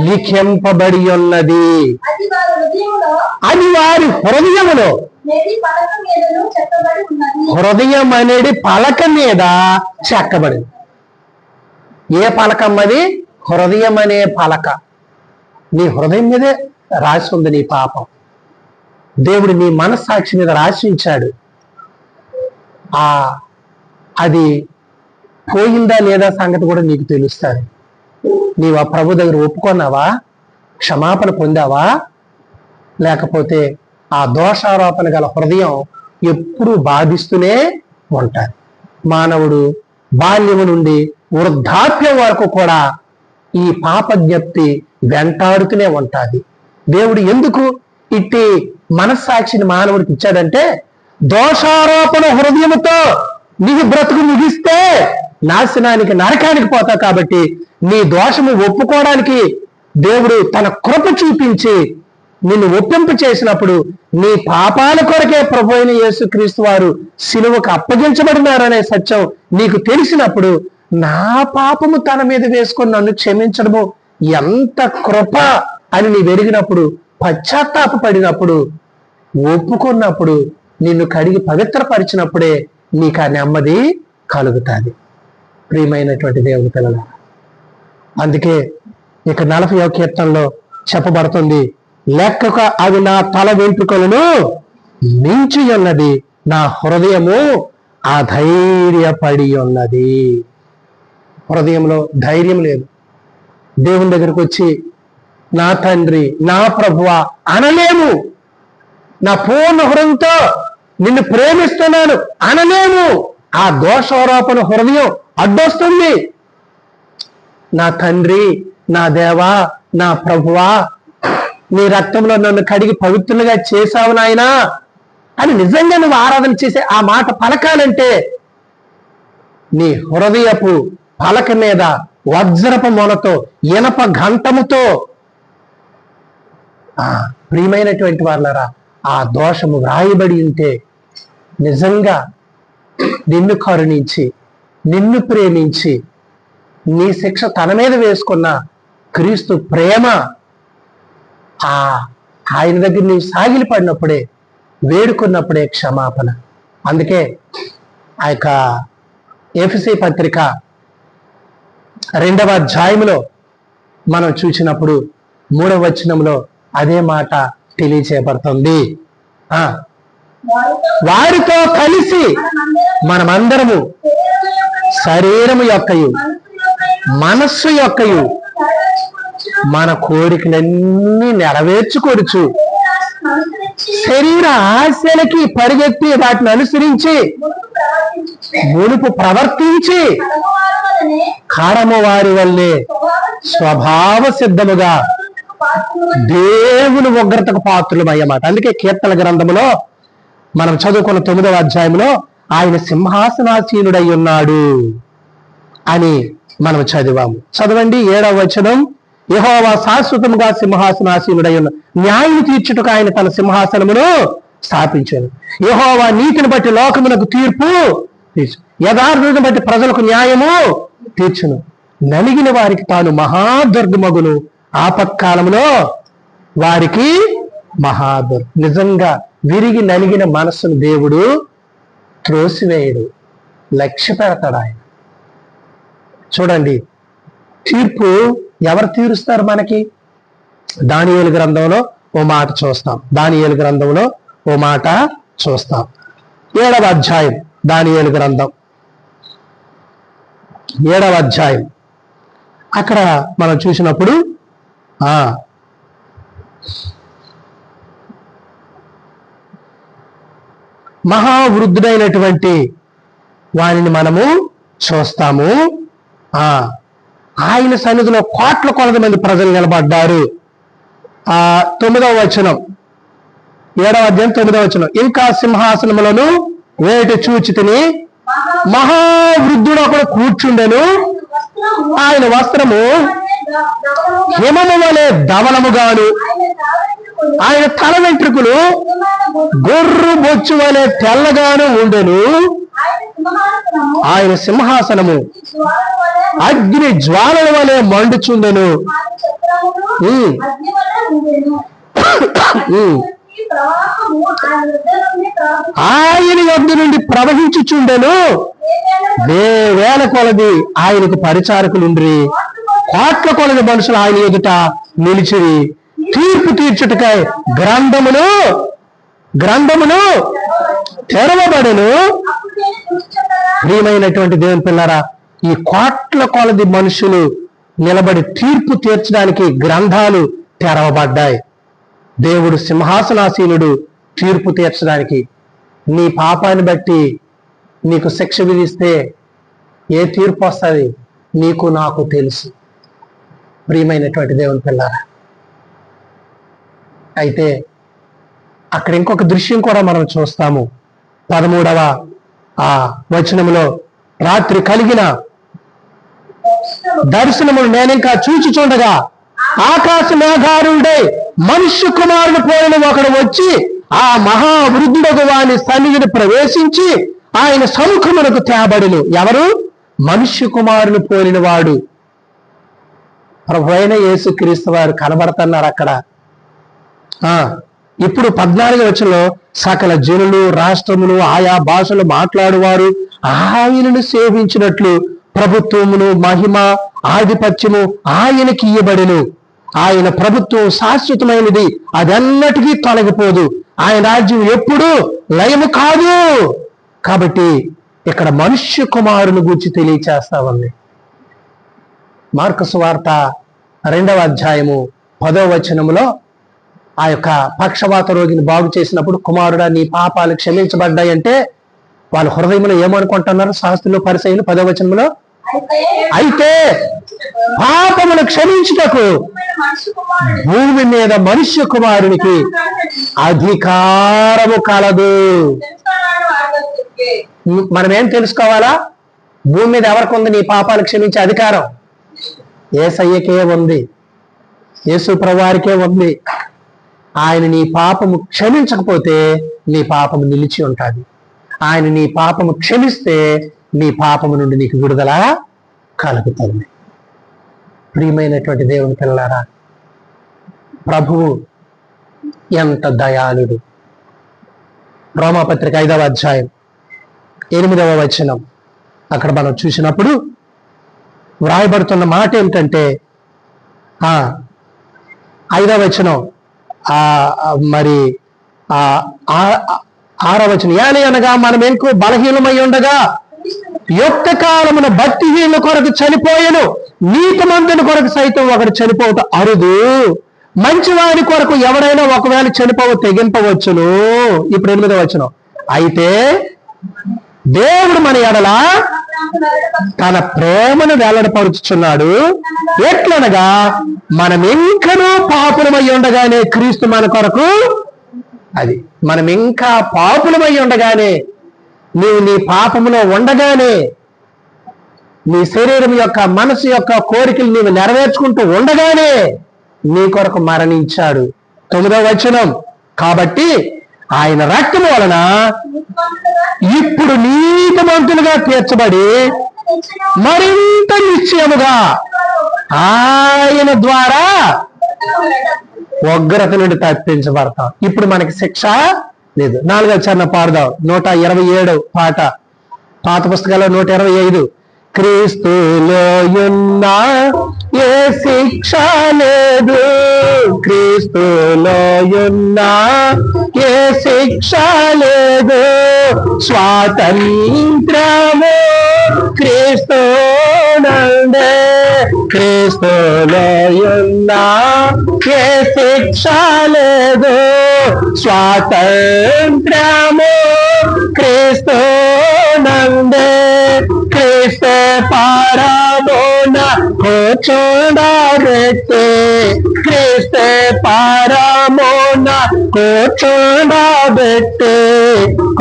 లిఖింపబడి ఉన్నది. అది వారి హృదయములో. హృదయం అనేది పలక మీద చెక్కబడింది. ఏ పలకమ్మది? హృదయం అనే పలక. నీ హృదయం మీదే రాసి ఉంది నీ పాపం. దేవుడు నీ మనస్సాక్షి మీద రాసి ఉంచాడు. అది పోయిందా లేదా సంగతి కూడా నీకు తెలుస్తుంది. నీవు ఆ ప్రభు దగ్గర ఒప్పుకున్నావా? క్షమాపణ పొందావా? లేకపోతే ఆ దోషారోపణ గల హృదయం ఎప్పుడూ బాధిస్తూనే ఉంటాడు. మానవుడు బాల్యము నుండి వృద్ధాప్యం వరకు కూడా ఈ పాప జ్ఞప్తి వెంటాడుతూనే ఉంటుంది. దేవుడు ఎందుకు ఇట్టి మనస్సాక్షిని మానవుడికి ఇచ్చాడంటే, దోషారోపణ హృదయముతో నీకు బ్రతుకు ముగిస్తే నాశనానికి, నరకానికి పోతావు. కాబట్టి నీ దోషము ఒప్పుకోవడానికి దేవుడు తన కృప చూపించి నిన్ను ఒప్పింపు చేసినప్పుడు, నీ పాపాల కొరకే ప్రభు అయిన యేసుక్రీస్తు వారు సిలువకు అప్పగించబడినారనే సత్యం నీకు తెలిసినప్పుడు, నా పాపము తన మీద వేసుకొని నన్ను క్షమించడము ఎంత కృప అని నీ వెరిగినప్పుడు, పశ్చాత్తాపడినప్పుడు, ఒప్పుకున్నప్పుడు, నిన్ను కడిగి పవిత్రపరిచినప్పుడే నీకు ఆ నెమ్మది కలుగుతుంది. ప్రియమైనటువంటి దేవుని పిల్లలు, అందుకే ఇక 40వ కీర్తనలో చెప్పబడుతుంది, లెక్కక అవి నా తల వెంట్రుకలను మించి ఉన్నది, నా హృదయము అధైర్యపడి ఉన్నది. హృదయంలో ధైర్యం లేదు. దేవుని దగ్గరకు వచ్చి నా తండ్రి, నా ప్రభువా అనలేము. నా పూర్ణ హృదయంతో నిన్ను ప్రేమిస్తున్నాను అనలేము. ఆ దోషారోపణ హృదయం అడ్డొస్తుంది. నా తండ్రి, నా దేవా, నా ప్రభువా, నీ రక్తంలో నన్ను కడిగి పవిత్రులుగా చేశావు నాయనా అని నిజంగా నువ్వు ఆరాధన చేసే ఆ మాట పలకాలంటే నీ హృదయపు పలక మీద వజ్రపు మొనతో, ఇనప ఘంటముతో, ప్రియమైనటువంటి వాళ్ళరా, ఆ దోషము వ్రాయబడి ఉంటే నిజంగా నిన్ను కరుణించి, నిన్ను ప్రేమించి, నీ శిక్ష తన మీద వేసుకున్న క్రీస్తు ప్రేమ ఆయన దగ్గర నీ సాగిలి పడినప్పుడే, వేడుకున్నప్పుడే క్షమాపణ. అందుకే ఆ యొక్క ఎఫెసీ పత్రిక 2వ అధ్యాయంలో మనం చూసినప్పుడు 3వ వచనంలో అదే మాట తెలియచేయబడుతుంది. వారితో కలిసి మనమందరము శరీరము యొక్కయు మనస్సు యొక్కయు మన కోరికలన్నీ నెరవేర్చుకోవచ్చు, శరీర ఆశలకి పరిగెత్తి వాటిని అనుసరించి మునుపు ప్రవర్తించి కడము వారి వల్లే స్వభావ సిద్ధముగా దేవుని ఉగ్రతకు పాత్రులు అయ్యమాట. అందుకే కీర్తన గ్రంథములో మనం చదువుకున్న 9వ అధ్యాయంలో ఆయన సింహాసనాసీనుడై ఉన్నాడు అని మనం చదివాము. చదవండి 7వ వచనం. యెహోవా శాశ్వతముగా సింహాసనాసీనుడై ఉన్న న్యాయం తీర్చుటకు ఆయన తన సింహాసనమును స్థాపించాడు. యెహోవా నీతిని బట్టి లోకమునకు తీర్పు తీర్చు, యథార్థతను బట్టి ప్రజలకు న్యాయము తీర్చును. నలిగిన వారికి తాను మహాదుర్గమగును, ఆపత్కాలంలో వారికి నిజంగా విరిగి నలిగిన మనస్సును దేవుడు త్రోసివేయడు, లక్ష్య పెడతాడు ఆయన. చూడండి, తీర్పు ఎవరు తీరుస్తారు మనకి? దానియేలు గ్రంథంలో ఓ మాట చూస్తాం. దానియేలు గ్రంథంలో ఓ మాట చూస్తాం. 7వ అధ్యాయం దానియేలు గ్రంథం 7వ అధ్యాయం. అక్కడ మనం చూసినప్పుడు మహావృద్ధుడైనటువంటి వారిని మనము చూస్తాము. ఆయన సన్నిధిలో కోట్ల కొలది మంది ప్రజలు నిలబడ్డారు. 9వ వచనం, 7వ అధ్యాయం 9వ వచనం. ఇంకా సింహాసనములను వేటి చూచితిని, మహావృద్ధుడు ఒకడు కూర్చుండెను, ఆయన వస్త్రము హిమము వలె ధవలముగాను, ఆయన తల వెంట్రుకలు గొర్రు బొచ్చు వలె తెల్లగాను ఉండెను. ఆయన సింహాసనము అగ్ని జ్వాలల వలె మండుచుండెను. ఆయన యొద్ద నుండి ప్రవహించుచుండెను. వేల కొలది ఆయనకు పరిచారకులుండ్రి, కోట్ల కొలది మనుషులు ఆయన ఎదుట నిలిచిరి. తీర్పు తీర్చుటకై గ్రంథమును తెరవబడెను. ప్రియమైనటువంటి దేవుని పిల్లరా, ఈ కోట్ల కొలది మనుషులు నిలబడి తీర్పు తీర్చడానికి గ్రంథాలు తెరవబడ్డాయి. దేవుడు సింహాసనాసీనుడు తీర్పు తీర్చడానికి. నీ పాపాన్ని బట్టి నీకు శిక్ష విధిస్తే ఏ తీర్పు వస్తుంది నీకు నాకు తెలుసు, ప్రియమైనటువంటి దేవుని పిల్లరా. అయితే అక్కడ ఇంకొక దృశ్యం కూడా మనం చూస్తాము. 13వ వచనములో, రాత్రి కలిగిన దర్శనములు నేనింకా చూచుచుండగా ఆకాశ మేఘారుడై మనుష్య కుమారుడు పోయిన ఒకడు వచ్చి ఆ మహావృద్ధుడగు వాని సన్నిధిని ప్రవేశించి ఆయన సముఖమునకు తేబడిను. ఎవరు? మనుష్య కుమారుని పోలిన వాడు ప్రభువైన యేసుక్రీస్తు వారు కనబడుతున్నారు అక్కడ. ఇప్పుడు 14వ వచనంలో, సకల జనులు, రాష్ట్రములు, ఆయా భాషలు మాట్లాడువారు ఆయనను సేవించినట్లు ప్రభుత్వమును, మహిమ, ఆధిపత్యము ఆయనకి ఇయ్యబడెను. ఆయన ప్రభుత్వం శాశ్వతమైనది, అదెన్నటికీ తొలగిపోదు. ఆయన రాజ్యం ఎప్పుడు లయము కాదు. కాబట్టి ఇక్కడ మనుష్య కుమారుని గురించి తెలియచేస్తా ఉంది. మార్కు సువార్త 2వ అధ్యాయము 10వ వచనములో ఆ యొక్క పక్షవాత రోగిని బాగు చేసినప్పుడు, కుమారుడా నీ పాపాలు క్షమించబడ్డాయంటే వాళ్ళ హృదయంలో ఏమనుకుంటున్నారు శాస్త్రులు పరిసయ్యులు? 10వ వచనంలో, అయితే పాపములు క్షమించుటకు భూమి మీద మనుష్య కుమారునికి అధికారము కలదు. మనం ఏం తెలుసుకోవాలా? భూమి మీద ఎవరికి ఉంది నీ పాపాలు క్షమించే అధికారం? యేసయ్యకే ఉంది, యేసు ప్రభువారికే ఉంది. ఆయన నీ పాపము క్షమించకపోతే నీ పాపము నిలిచి ఉంటుంది. ఆయన నీ పాపము క్షమిస్తే నీ పాపము నుండి నీకు విడుదల కలుగుతుంది. ప్రియమైనటువంటి దేవుని పిల్లలారా, ప్రభువు ఎంత దయాళుడు. రోమాపత్రిక 5వ అధ్యాయం 8వ వచనం అక్కడ మనం చూసినప్పుడు వ్రాయబడుతున్న మాట ఏమిటంటే, 5వ వచనం మరి 6వ వచనం, ఏని అనగా మనం ఎంకు బలహీనమై ఉండగా యుక్త కాలమున భక్తిహీనుల కొరకు చనిపోయెను, నీతిమంతుని కొరకు సైతం ఒకడు చనిపోవట అరుదు, మంచివాడి కొరకు ఎవరైనా ఒకవేళ తెగింపవచ్చును. ఇప్పుడు 8వ వచనం, అయితే దేవుడు మన ఎడల తన ప్రేమను వెల్లడిపరుచుచున్నాడు. ఎట్లనగా మనం ఇంకనూ పాపులమై ఉండగానే క్రీస్తు మన కొరకు, అది మనం ఇంకా పాపులమై ఉండగానే, నీవు నీ పాపములో ఉండగానే, నీ శరీరం యొక్క మనసు యొక్క కోరికలు నీవు నెరవేర్చుకుంటూ ఉండగానే నీ కొరకు మరణించాడు. 9వ వచనం, కాబట్టి ఆయన రక్తము వలన ఇప్పుడు నీతిమంతులుగా తీర్చబడి మరింత నిశ్చయముగా ఆయన ద్వారా ఉగ్రత నుండి తప్పించబడతాం. ఇప్పుడు మనకి శిక్ష లేదు. 4వ చరణ పాడదాం. 127 పాట, పాత పుస్తకాల్లో 125. క్రీస్తులో ఉన్న ఏ శిక్ష లేదు, క్రీస్తులో ఉన్న ఏ శిక్ష లేదు, స్వాతంత్రము క్రీస్తు నందే, క్రీస్తులో ఉన్న ఏ శిక్ష లేదు, స్వాతంత్రము క్రీస్తు నందే, క్రీస్తు పారమున కూర్చుండబెట్టి, క్రీస్తు పారమున కూర్చుండబెట్టి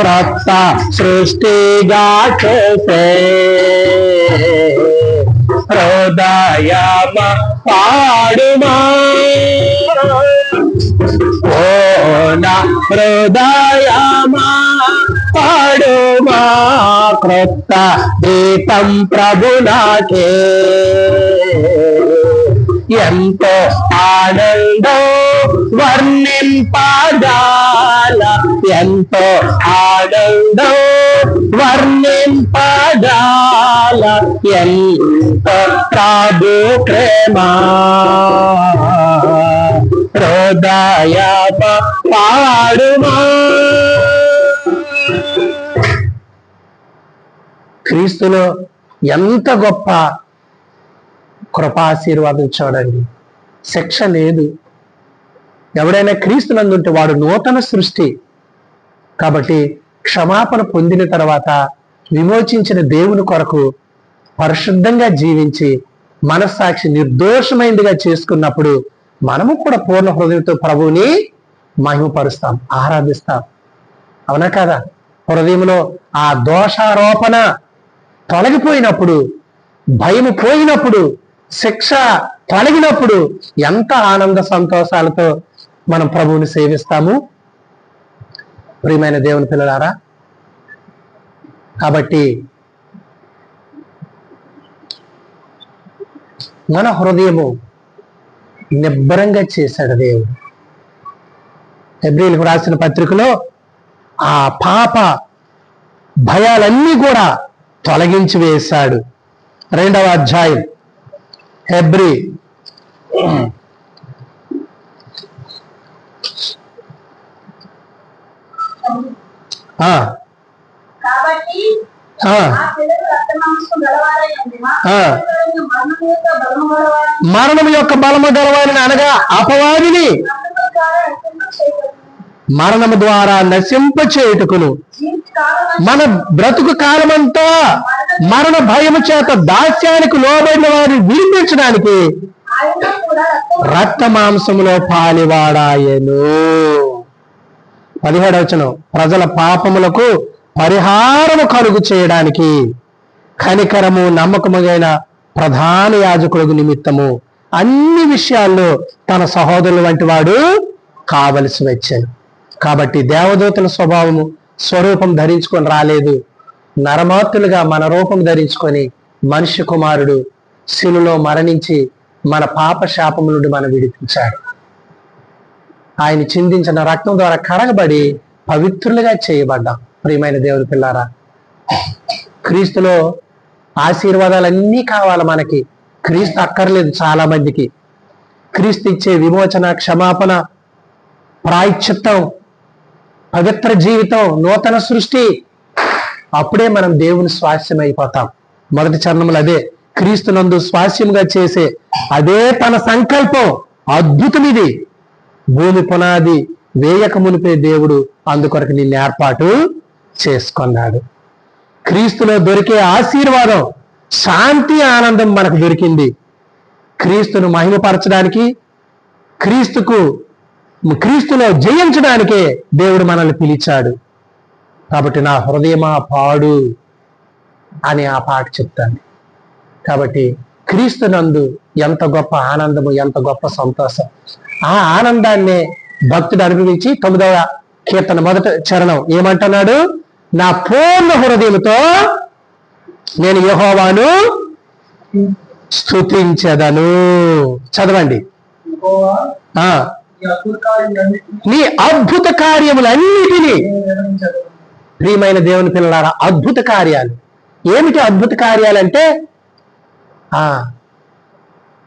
క్రొత్త సృష్టిగా చేసే, హృదయమ పాడుమా, ఓ నా హృదయమా పాడుమా, క్రొత్త గీతం ప్రభునాకే, ఎంతో ఆనందం వర్ణింపజాల, ఎంతో ఆనందం వర్ణింపజాల, ఎంతో ప్రభు ప్రేమ, హృదయమ పాడుమా. క్రీస్తులో ఎంత గొప్ప కృపాశీర్వాదం చూడండి. శిక్ష లేదు. ఎవడైనా క్రీస్తునందుంటే వాడు నూతన సృష్టి. కాబట్టి క్షమాపణ పొందిన తర్వాత విమోచించిన దేవుని కొరకు పరిశుద్ధంగా జీవించి మనస్సాక్షి నిర్దోషమైందిగా చేసుకున్నప్పుడు మనము కూడా పూర్ణ హృదయంతో ప్రభువుని మహిమపరుస్తాం, ఆరాధిస్తాం. అవునా కదా? హృదయంలో ఆ దోషారోపణ తొలగిపోయినప్పుడు, భయం పోయినప్పుడు, శిక్ష తొలగినప్పుడు ఎంత ఆనంద సంతోషాలతో మనం ప్రభువుని సేవిస్తాము. ప్రియమైన దేవుని పిల్లలారా, కాబట్టి మన హృదయము నిబ్బరంగా చేశాడు దేవుడు. హెబ్రీయులకు రాసిన పత్రికలో ఆ పాప భయాలన్నీ కూడా తొలగించి వేశాడు. 2వ అధ్యాయం హెబ్రీ మరణం యొక్క బలము గలవారిని అనగా అపవాదిని మరణము ద్వారా నశింప చేయుటకును మన బ్రతుకు కాలమంతా మరణ భయము చేత దాస్యానికి లోబడిన వారిని విడిపించడానికి రక్త మాంసములో పాలివాడాయను. 17వ వచనం, ప్రజల పాపములకు పరిహారము కలుగు చేయడానికి కనికరము నమ్మకముగైన ప్రధాన యాజకుడు నిమిత్తము అన్ని విషయాల్లో తన సహోదరుల వంటి వాడు కావలసి వచ్చాను. కాబట్టి దేవదూతల స్వరూపం ధరించుకొని రాలేదు, నరమాతులుగా మన రూపం ధరించుకొని మనిషి కుమారుడు శిలువలో మరణించి మన పాప శాపము నుండి మనం విడిపించాడు. ఆయన చిందించిన రక్తం ద్వారా కడగబడి పవిత్రులుగా చేయబడ్డాం. ప్రియమైన దేవుని పిల్లారా, క్రీస్తులో ఆశీర్వాదాలన్నీ కావాలి మనకి. క్రీస్తు అక్కర్లేదు చాలా మందికి. క్రీస్తు ఇచ్చే విమోచన, క్షమాపణ, ప్రాయశ్చిత్తం, పవిత్ర జీవితం, నూతన సృష్టి, అప్పుడే మనం దేవుని స్వాస్యం అయిపోతాం. మొదటి చరణములు అదే. క్రీస్తునందు స్వాస్యంగా చేసే అదే తన సంకల్పం. అద్భుతం ఇది. భూమి పునాది వేయక మునిపే దేవుడు అందుకొరకు నిన్ను ఏర్పాటు చేసుకున్నాడు. క్రీస్తులో దొరికే ఆశీర్వాదం, శాంతి, ఆనందం మనకు దొరికింది. క్రీస్తును మహిమపరచడానికి, క్రీస్తులో జయించడానికే దేవుడు మనల్ని పిలిచాడు. కాబట్టి నా హృదయమా పాడు అని ఆ పాట చెప్తాను. కాబట్టి క్రీస్తునందు ఎంత గొప్ప ఆనందము, ఎంత గొప్ప సంతోషం. ఆ ఆనందాన్నే భక్తుడు అనుభవించి 9వ కీర్తన 1వ చరణం ఏమంటున్నాడు? నా పూర్ణ హృదయంతో నేను యెహోవాను స్తుతించెదను. చదవండి. నీ అద్భుత కార్యములన్నిటినీ. ప్రియమైన దేవుని పిల్లలారా, అద్భుత కార్యాలు ఏమిటి? అద్భుత కార్యాలంటే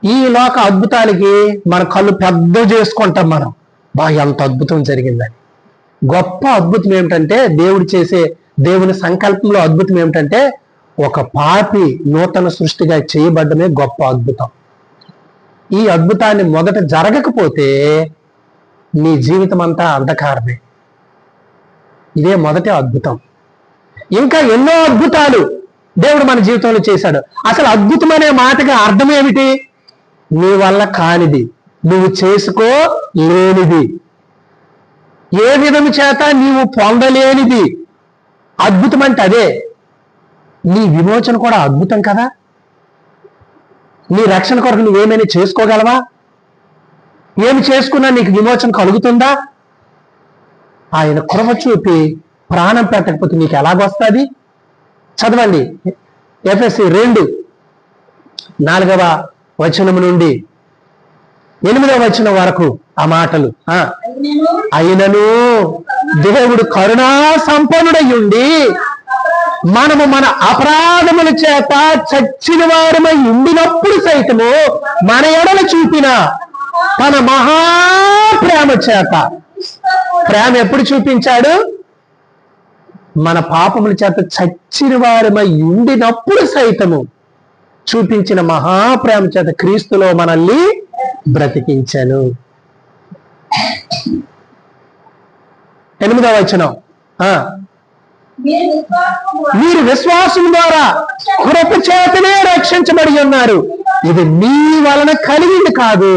ఈ లోక అద్భుతాలకి మన కళ్ళు పెద్ద చేసుకుంటాం మనం. ఎంత అద్భుతం జరిగిందని. గొప్ప అద్భుతం ఏమిటంటే, దేవుని సంకల్పంలో అద్భుతం ఏమిటంటే, ఒక పాపి నూతన సృష్టిగా చేయబడ్డమే గొప్ప అద్భుతం. ఈ అద్భుతాన్ని మొదట జరగకపోతే నీ జీవితం అంతా అంధకారమే. ఇదే మొదటి అద్భుతం. ఇంకా ఎన్నో అద్భుతాలు దేవుడు మన జీవితంలో చేశాడు. అసలు అద్భుతం అనే మాటగా అర్థం ఏమిటి? నీ వల్ల కానిది, నువ్వు చేసుకోలేనిది, ఏ విధము చేత నీవు పొందలేనిది అద్భుతం అంటే అదే. నీ విమోచన కూడా అద్భుతం కదా. నీ రక్షణ కొరకు నువ్వేమైనా చేసుకోగలవా? ఏమి చేసుకున్నా నీకు విమోచన కలుగుతుందా? ఆయన కృప చూపి ప్రాణం పెట్టకపోతే నీకు ఎలాగొస్తుంది? చదవండి. ఎఫెసీ 2:4వ వచనము నుండి 8వ వచనం వరకు ఆ మాటలు. అయినను దేవుడు కరుణా సంపన్నుడయ్యుండి మనము మన అపరాధముల చేత చచ్చిన వారమై ఉండినప్పుడు సైతము మన ఎడల చూపిన తన మహాప్రేమ చేత. ప్రేమ ఎప్పుడు చూపించాడు? మన పాపముల చేత చచ్చిన వారమై ఉండినప్పుడు సైతము చూపించిన మహాప్రేమ చేత క్రీస్తులో మనల్ని బ్రతికించాను. 8వ వచనం, మీరు విశ్వాసం ద్వారా కృప చేతనే రక్షించబడి ఉన్నారు. ఇది మీ వలన కలిగింది కాదు,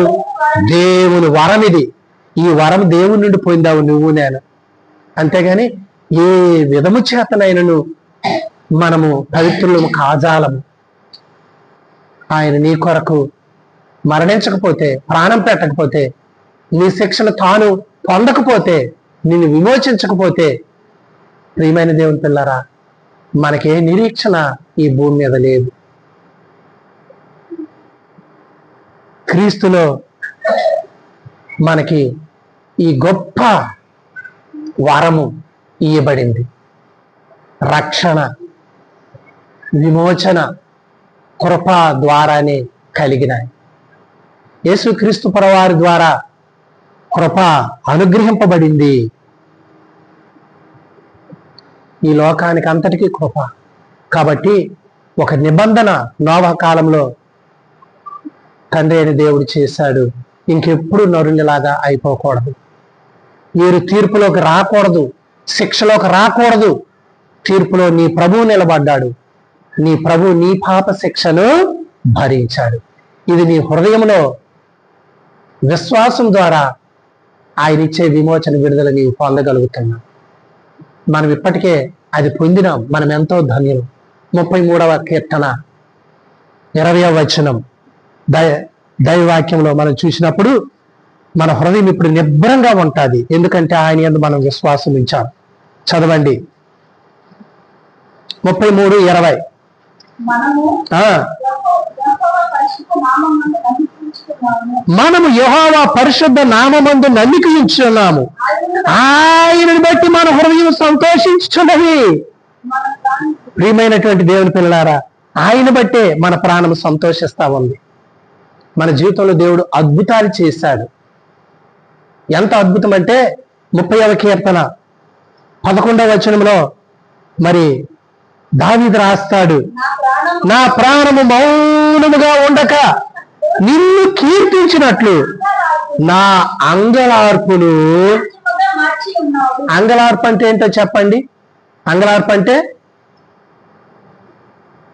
దేవుని వరం. ఇది ఈ వరం దేవుని నుండి పొందావు నువ్వు నేను. అంతేగాని ఏ విధము చేతనైనను మనము పవిత్రులము కాజాలము. ఆయన నీ కొరకు మరణించకపోతే, ప్రాణం పెట్టకపోతే, నీ శిక్షను తాను పొందకపోతే, నిన్ను విమోచించకపోతే, ప్రియమైన దేవుని పిల్లరా, మనకే నిరీక్షణ ఈ భూమి మీద లేదు. క్రీస్తులో మనకి ఈ గొప్ప వరము ఇయ్యబడింది. రక్షణ, విమోచన కృప ద్వారానే కలిగినాయి. యేసుక్రీస్తు ప్రభువారి ద్వారా కృప అనుగ్రహింపబడింది. ఈ లోకానికి అంతటికీ కృప. కాబట్టి ఒక నిబంధన నోవహు కాలంలో తండ్రి అయిన దేవుడు చేశాడు. ఇంకెప్పుడు నరునిలాగా అయిపోకూడదు. మీరు తీర్పులోకి రాకూడదు, శిక్షలోకి రాకూడదు. తీర్పులో నీ ప్రభువు నిలబడ్డాడు. నీ ప్రభు నీ పాప శిక్షను భరించాడు. ఇది నీ హృదయంలో విశ్వాసం ద్వారా ఆయన ఇచ్చే విమోచన విడుదల నీవు పొందగలుగుతున్నావు. మనం ఇప్పటికే అది పొందినాం. మనం ఎంతో ధన్యులు. 33వ కీర్తన 20వ వచనం దైవవాక్యంలో మనం చూసినప్పుడు మన హృదయం ఇప్పుడు నిబ్బరంగా ఉంటుంది. ఎందుకంటే ఆయన యందు మనం విశ్వాసం ఉంచాం. చదవండి 33:20. మనము యెహోవా పరిశుద్ధ నామమందు నమ్మిక ఉంచున్నాము. ఆయనను బట్టి మన హృదయం సంతోషించుచున్నది. ప్రియమైనటువంటి దేవుని పిల్లలారా, ఆయన బట్టే మన ప్రాణం సంతోషిస్తా ఉంది. మన జీవితంలో దేవుడు అద్భుతాలు చేశాడు. ఎంత అద్భుతం అంటే 30వ కీర్తన 11వ వచనంలో మరి దావీదు రాస్తాడు, నా ప్రాణము మౌనముగా ఉండక నిన్ను కీర్తించినట్లు నా అంగలార్పును. అంగలార్పు అంటే ఏంటో చెప్పండి. అంగలార్పు అంటే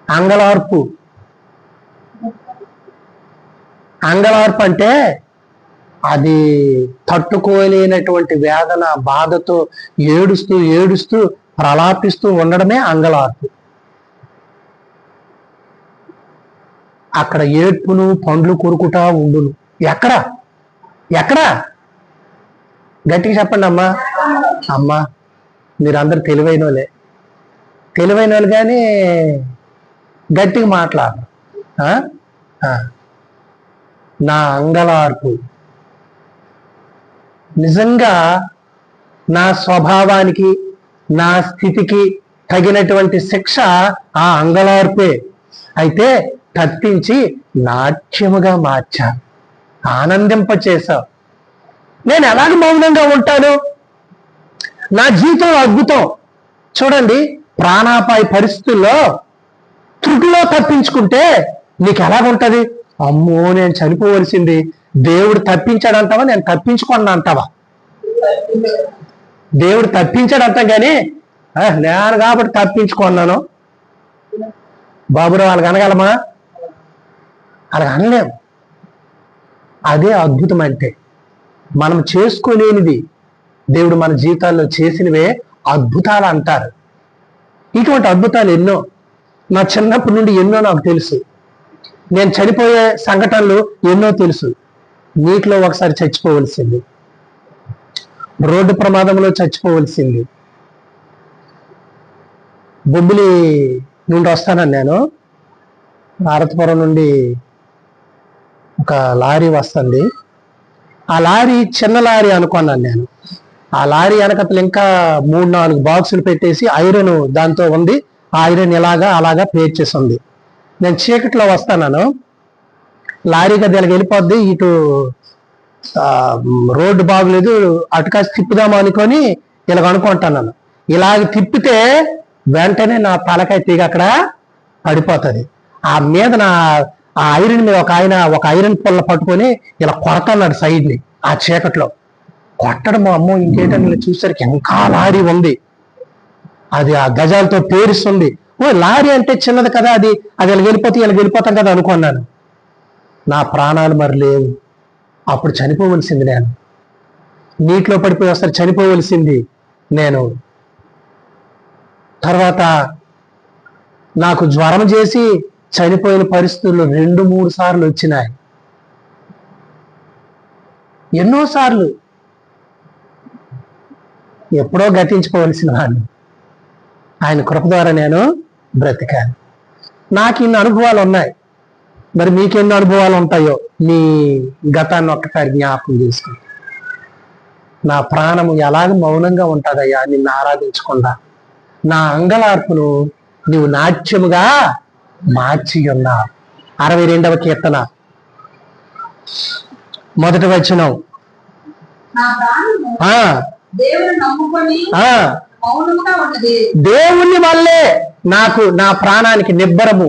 అంగలార్పు అంటే అది తట్టుకోలేనటువంటి వేదన, బాధతో ఏడుస్తూ ప్రలాపిస్తూ ఉండడమే అంగలార్పు. అక్కడ ఏడ్పును పండ్లు కొరుకుతా ఉండును. ఎక్కడ గట్టిగా చెప్పండి అమ్మా. అమ్మా మీరందరూ తెలివైన వాళ్ళు కానీ గట్టిగా మాట్లాడరు. నా అంగలార్పు నిజంగా నా స్వభావానికి నా స్థితికి తగినటువంటి శిక్ష ఆ అంగలార్పే. అయితే తప్పించి నాట్యముగా మార్చా, ఆనందింపచేశావు. నేను ఎలాగ మౌనంగా ఉంటాను? నా జీవితం అద్భుతం. చూడండి, ప్రాణాపాయ పరిస్థితుల్లో త్రుటిలో తప్పించుకుంటే నీకు ఎలాగుంటది? అమ్మో నేను చనిపోవలసింది, దేవుడు తప్పించాడంటావా నేను తప్పించుకున్నా అంటావా? దేవుడు తప్పించాడంటాం కానీ నేను కాబట్టి తప్పించుకున్నాను బాబురావు వాళ్ళకి అనగలమా? అలా అనలేము. అదే అద్భుతం అంటే. మనం చేసుకోలేనిది దేవుడు మన జీవితాల్లో చేసినవే అద్భుతాలు అంటారు. ఇటువంటి అద్భుతాలు ఎన్నో నా చిన్నప్పటి నుండి ఎన్నో నాకు తెలుసు. నేను చనిపోయే సంఘటనలు ఎన్నో తెలుసు. నీటిలో ఒకసారి చచ్చిపోవలసింది, రోడ్డు ప్రమాదంలో చచ్చిపోవలసింది. బొబ్బిలి నుండి వస్తానని నేను భారతపురం నుండి ఒక లారీ వస్తుంది. ఆ లారీ చిన్న లారీ అనుకున్నాను నేను. ఆ లారీ వెనకతలు ఇంకా 3-4 బాక్సులు పెట్టేసి ఐరన్ దాంతో ఉంది. ఆ ఐరన్ అలాగా పేర్చేసి ఉంది. నేను చీకట్లో వస్తాను, లారీ గది ఇలాగ వెళ్ళిపోద్ది, ఇటు రోడ్డు బాగులేదు, అటుకాసి తిప్పుదామా అనుకొని ఇలాగ అనుకుంటాను. ఇలాగ తిప్పితే వెంటనే నా తలకాయ తీగ అక్కడ పడిపోతుంది. ఆ మీద ఆ ఐరన్ మీద ఒక ఐరన్ పుల్ల పట్టుకొని ఇలా కొడతాడు సైడ్ని. ఆ చీకట్లో కొట్టడం అమ్మో ఇంకేంటని చూసరికి ఇంకా లారీ ఉంది. అది ఆ గజాలతో పేరుస్తుంది. ఓ లారీ అంటే చిన్నది కదా, అది ఇలా వెళ్ళిపోతాం కదా అనుకున్నాను. నా ప్రాణాలు మరి లేవు. అప్పుడు చనిపోవలసింది నేను. నీటిలో పడిపోయి వస్తారు చనిపోవలసింది నేను. తర్వాత నాకు జ్వరం చేసి చనిపోయిన పరిస్థితులు 2-3 సార్లు వచ్చినాయి. ఎన్నోసార్లు ఎప్పుడో గతించుకోవలసిన వాడిని. ఆయన కృప ద్వారా నేను బ్రతికాను. నాకు ఇన్ని అనుభవాలు ఉన్నాయి. మరి మీకెన్ని అనుభవాలు ఉంటాయో మీ గతాన్ని ఒక్కసారి జ్ఞాపకం చేసుకుని. నా ప్రాణము ఎలాగ మౌనంగా ఉంటుందయ్యా నిన్ను ఆరాధించకుండా. నా అంగలార్పును నువ్వు నాట్యముగా మార్చి ఉన్నావు. 62వ కీర్తన 1వ వచనం. దేవుని వల్లే నాకు నా ప్రాణానికి నిబ్బరము,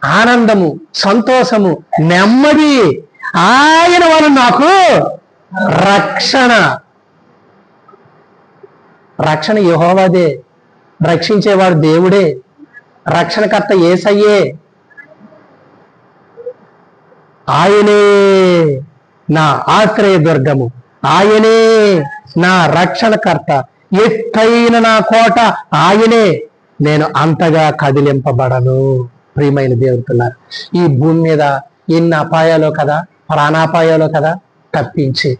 ఆనందము, సంతోషము, నెమ్మది. ఆయన వల్ల నాకు రక్షణ. రక్షణ యెహోవాదే, రక్షించేవాడు దేవుడే, రక్షణకర్త యేసయ్యే. ఆయనే నా ఆశ్రయ దుర్గము, ఆయనే నా రక్షణకర్త, ఎత్తైన నా కోట ఆయనే, నేను అంతగా కదిలింపబడను. ప్రియమైన దేవుడుతున్నారు, ఈ భూమి మీద ఎన్ని అపాయాలో కదా, ప్రాణాపాయాలో కదా, తప్పించి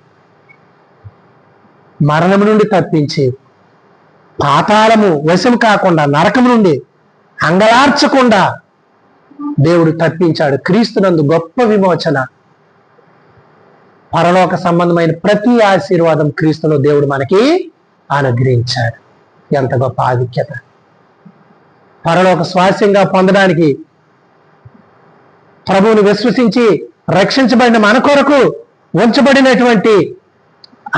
మరణం నుండి తప్పించి పాతాళము వశం కాకుండా నరకం నుండి అంగలార్చకుండా దేవుడు తప్పించాడు. క్రీస్తునందు గొప్ప విమోచన, పరలోక సంబంధమైన ప్రతి ఆశీర్వాదం క్రీస్తులో దేవుడు మనకి అనుగ్రహించాడు. ఎంత గొప్ప ఆధిక్యత! పరలోక స్వాస్యంగా పొందడానికి ప్రభువుని విశ్వసించి రక్షించబడిన మన కొరకు ఉంచబడినటువంటి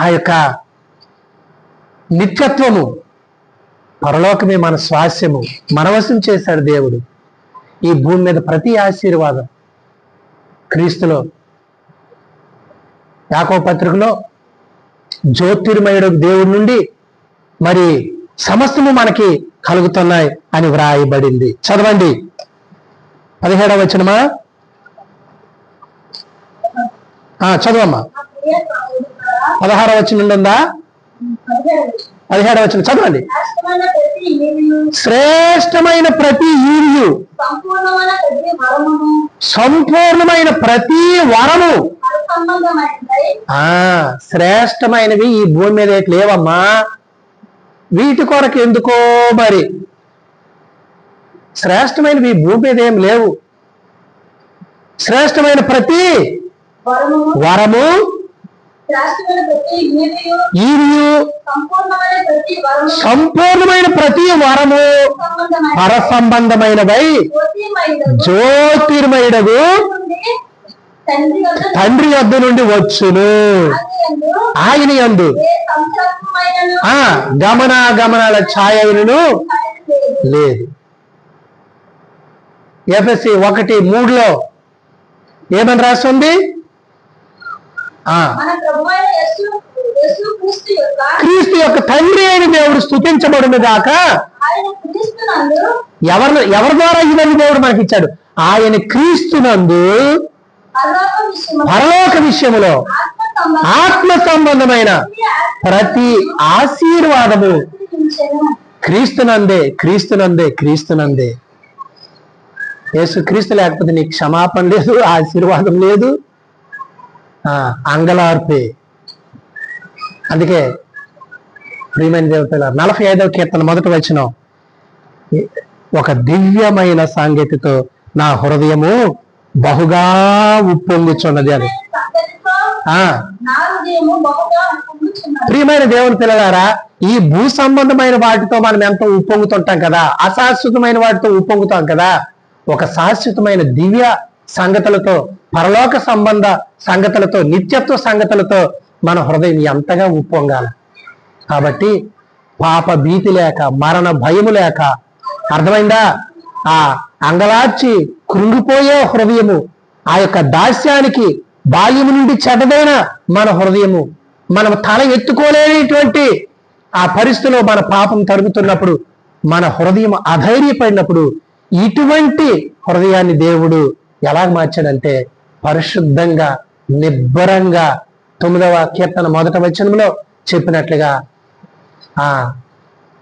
ఆ యొక్క నిత్యత్వము, పరలోకమే మన స్వాస్యము, మనవశం చేశాడు దేవుడు. ఈ భూమి మీద ప్రతి ఆశీర్వాదం క్రీస్తులో. యాకోబు పత్రికలో జ్యోతిర్మయుడు దేవుడి నుండి మరి సమస్తము మనకి కలుగుతున్నాయి అని వ్రాయబడింది. చదవండి 17వ వచనమా, చదవమ్మా. 16వ వచనం ఉందా? 17వ వచనం చదవండి. శ్రేష్టమైన ప్రతి ఈర్యు, సంపూర్ణమైన ప్రతి వరము. శ్రేష్టమైనవి ఈ భూమి మీద లేవమ్మా, వీటి కొరకు ఎందుకో మరి శ్రేష్టమైనవి ఈ భూమి మీద ఏం లేవు. శ్రేష్టమైన ప్రతి వరము, ఈర్యు, సంపూర్ణమైన ప్రతి వరము, పర సంబంధమైనవై జ్యోతిర్మయుడగు తండ్రి వద్ద నుండి వచ్చును. ఆయన యందు గమనాగమనాల ఛాయను లేదు. ఎఫెసీ 1:3 ఏమని రాస్తుంది? క్రీస్తు యొక్క తండ్రి అయిన దేవుడు స్తుతించబడును గాక. ఎవరి ద్వారా ఇవన్నీ దేవుడు మనకి ఇచ్చాడు? ఆయన క్రీస్తునందు పరలోక విషయములో ఆత్మ సంబంధమైన ప్రతి ఆశీర్వాదము క్రీస్తునందే, క్రీస్తునందే, క్రీస్తునందే. యేసు క్రీస్తు లేకపోతే నీకు క్షమాపణ లేదు, ఆశీర్వాదం లేదు, అంగలార్పే. అందుకే ప్రియమైన దేవతల 45వ కీర్తన 1వ వచనం, ఒక దివ్యమైన సాంగత్యతో నా హృదయము బహుగా ఉప్పొంగుచున్నది అని. ప్రియమైన దేవుని పిల్లలారా, ఈ భూ సంబంధమైన వాటితో మనం ఎంతో ఉప్పొంగుతుంటాం కదా, అశాశ్వతమైన వాటితో ఉప్పొంగుతాం కదా. ఒక శాశ్వతమైన దివ్య సంగతులతో, పరలోక సంబంధ సంగతులతో, నిత్యత్వ సంగతులతో మన హృదయం ఎంతగా ఉప్పొంగాలి. కాబట్టి పాప భీతి లేక, మరణ భయము లేక, అర్థమైందా, ఆ అంగలార్చి కృంగిపోయే హృదయము, ఆ యొక్క దాస్యానికి బాల్యము నుండి చెడ్డదైన మన హృదయము, మనం తల ఎత్తుకోలేనటువంటి ఆ పరిస్థితిలో మన పాపం తరుగుతున్నప్పుడు, మన హృదయం అధైర్యపడినప్పుడు, ఇటువంటి హృదయాన్ని దేవుడు ఎలా మార్చాడంటే పరిశుద్ధంగా, నిబ్బరంగా 9వ కీర్తన 1వ వచనంలో చెప్పినట్లుగా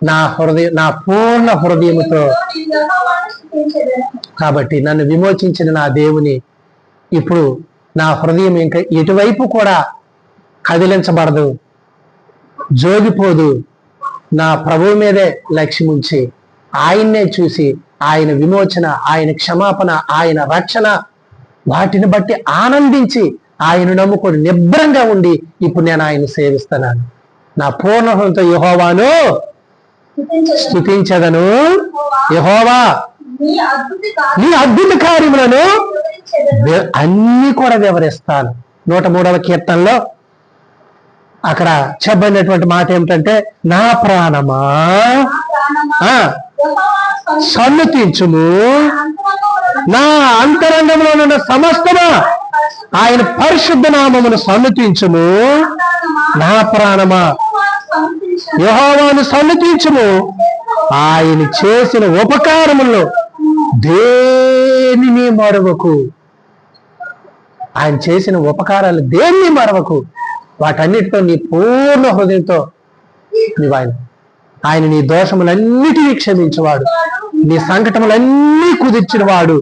నా హృదయం, నా పూర్ణ హృదయముతో. కాబట్టి నన్ను విమోచించిన నా దేవుని ఇప్పుడు నా హృదయం ఇంకా ఎటువైపు కూడా కదిలించబడదు, జోగిపోదు. నా ప్రభువు మీదే లక్ష్యం ఉంచి ఆయన్నే చూసి ఆయన విమోచన, ఆయన క్షమాపణ, ఆయన రక్షణ, వాటిని బట్టి ఆనందించి ఆయన నమ్ముకొని నిబ్బరంగా ఉండి ఇప్పుడు నేను ఆయన సేవిస్తున్నాను. నా పూర్ణ హృదయంతో యెహోవాను స్తుతించదను. యెహోవా నీ అద్భుత కార్యములను అన్ని కూడా వివరిస్తాను. 103వ కీర్తనలో అక్కడ చెప్పబడినటువంటి మాట ఏమిటంటే, నా ప్రాణమా సన్నతించుము. నా అంతరంగంలో ఉన్న సమస్తమా ఆయన పరిశుద్ధ నామమును సన్నతించుము. నా ప్రాణమా యెహోవాను సన్నతించుము. ఆయన చేసిన ఉపకారముల్లో దేనిని మరవకు. ఆయన చేసిన ఉపకారాలు దేన్ని మరవకు. వాటన్నిటితో నీ పూర్ణ హృదయంతో నీవు ఆయన నీ దోషములన్నిటినీ క్షమించేవాడు, నీ సంకటములన్నీ కుదిర్చిన వాడు,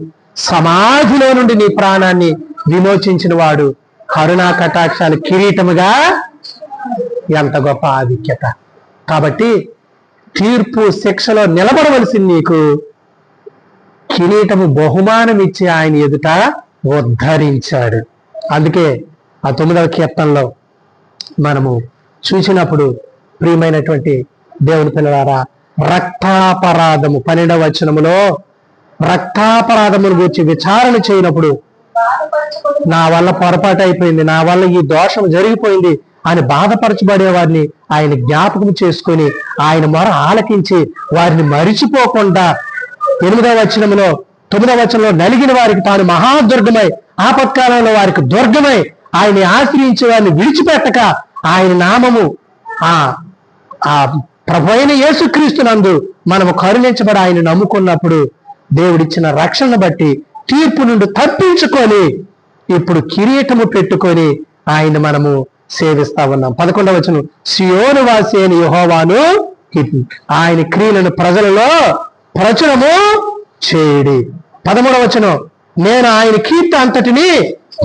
సమాధిలో నుండి నీ ప్రాణాన్ని విమోచించిన వాడు, కరుణా కటాక్షాలు కిరీటముగా. ఎంత గొప్ప ఆధిక్యత. కాబట్టి తీర్పు శిక్షలో నిలబడవలసింది నీకు కిరీటము బహుమానం ఇచ్చి ఆయన ఎదుట ఉద్ధరించాడు. అందుకే ఆ 9వ కీర్తనలో మనము చూసినప్పుడు ప్రియమైనటువంటి దేవుని పిల్లలారా, రక్తాపరాధము 12వ వచనములో రక్తాపరాధమును గురించి విచారణ చేయనప్పుడు నా వల్ల పొరపాటు అయిపోయింది, నా వల్ల ఈ దోషం జరిగిపోయింది అని బాధపరచబడే వారిని ఆయన జ్ఞాపకం చేసుకొని ఆయన మొర ఆలకించి వారిని మరిచిపోకుండా 8వ వచనంలో 9వ వచనంలో నలిగిన వారికి తాను మహాదుర్గమై ఆపత్కాలంలో వారికి దుర్గమై ఆయన్ని ఆశ్రయించే వారిని విడిచిపెట్టక ఆయన నామము ఆ ప్రభు అయిన యేసుక్రీస్తునందు మనము కరుణించబడి ఆయన నమ్ముకున్నప్పుడు దేవుడిచ్చిన రక్షణ బట్టి తీర్పు నుండి తప్పించుకొని ఇప్పుడు కిరీటము పెట్టుకొని ఆయన మనము సేవిస్తా ఉన్నాం. 11వ వచనం, సియోను వాసి అయిన యెహోవాను ఆయన క్రియలను ప్రజలలో ప్రచురము చేయడి. 13వ వచనం, నేను ఆయన కీర్తి అంతటిని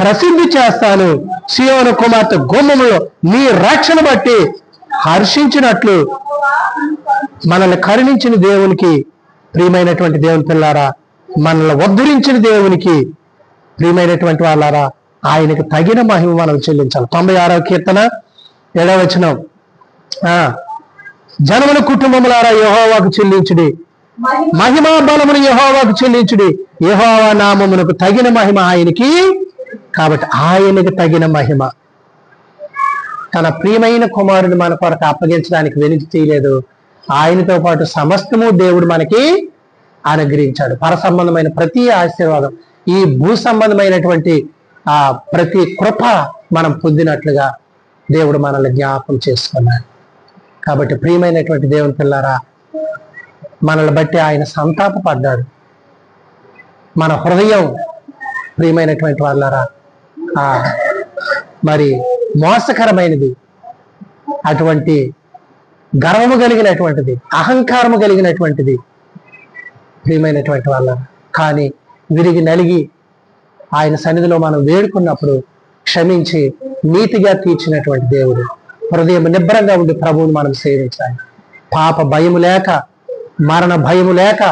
ప్రసిద్ధి చేస్తాను. సియోను కుమార్తె గుమ్మములో నీ రక్షణ బట్టి హర్షించినట్లు. మనల్ని కరుణించిన దేవునికి ప్రియమైనటువంటి దేవుని పిల్లారా, మనల్ని ఉద్ధరించిన దేవునికి ప్రియమైనటువంటి వాళ్ళారా, ఆయనకు తగిన మహిమ మనం చెల్లించాలి. 96వ కీర్తన 7వ వచనం, జనముల కుటుంబములారా యెహోవాకు చెల్లించుడి, మహిమా బలమును యెహోవాకు చెల్లించుడి, యెహోవా నామమునకు తగిన మహిమ ఆయనకి. కాబట్టి ఆయనకు తగిన మహిమ తన ప్రియమైన కుమారుడు మన కొరకు అప్పగించడానికి వెనుక తీయలేదు. ఆయనతో పాటు సమస్తము దేవుడు మనకి అనుగ్రహించాడు. పర సంబంధమైన ప్రతి ఆశీర్వాదం, ఈ భూ సంబంధమైనటువంటి ప్రతి కృప మనం పొందినట్లుగా దేవుడు మనల్ని జ్ఞాపకం చేసుకున్నాడు. కాబట్టి ప్రియమైనటువంటి దేవుని పిల్లారా, మనల్ని బట్టి ఆయన సంతాపపడ్డాడు. మన హృదయం ప్రియమైనటువంటి వాళ్ళారా మరి మోసకరమైనది, అటువంటి గర్వము కలిగినటువంటిది, అహంకారము కలిగినటువంటిది ప్రియమైనటువంటి వాళ్ళ. కానీ విరిగి నలిగి ఆయన సన్నిధిలో మనం వేడుకున్నప్పుడు క్షమించి నీతిగా తీర్చినటువంటి దేవుడు. హృదయం నిబ్బరంగా ఉండి ప్రభువును మనం సేవించాలి. పాప భయము లేక, మరణ భయము లేక,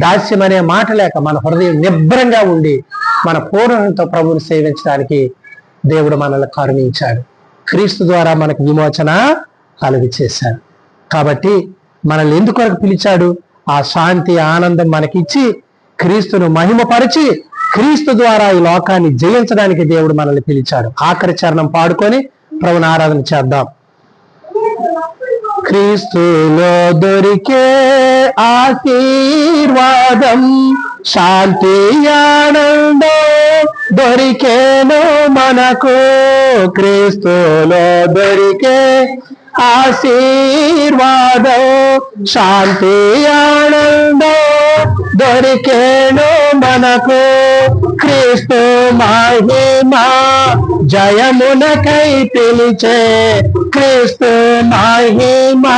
దాస్యం అనే మాట లేక మన హృదయం నిబ్బరంగా ఉండి మన పూర్ణంతో ప్రభువును సేవించడానికి దేవుడు మనల్ని కరుణించాడు. క్రీస్తు ద్వారా మనకు విమోచన కలుగు చేశాడు. కాబట్టి మనల్ని ఎందుకొరకు పిలిచాడు? ఆ శాంతి ఆనందం మనకిచ్చి క్రీస్తును మహిమపరిచి క్రీస్తు ద్వారా ఈ లోకాన్ని జయించడానికి దేవుడు మనల్ని పిలిచాడు. ఆఖరి చరణం పాడుకొని ప్రభువుని ఆరాధన చేద్దాం. క్రీస్తులో దొరికే ఆశీర్వాదం, శాంతి ఆనందం దొరికేను మనకు. క్రీస్తులో దొరికే ఆశీర్వాదం, శాంతి ఆనందం దొరికేను మనకు. క్రీస్తు మహిమా జయమునకై పిలిచే, క్రీస్తు మహిమా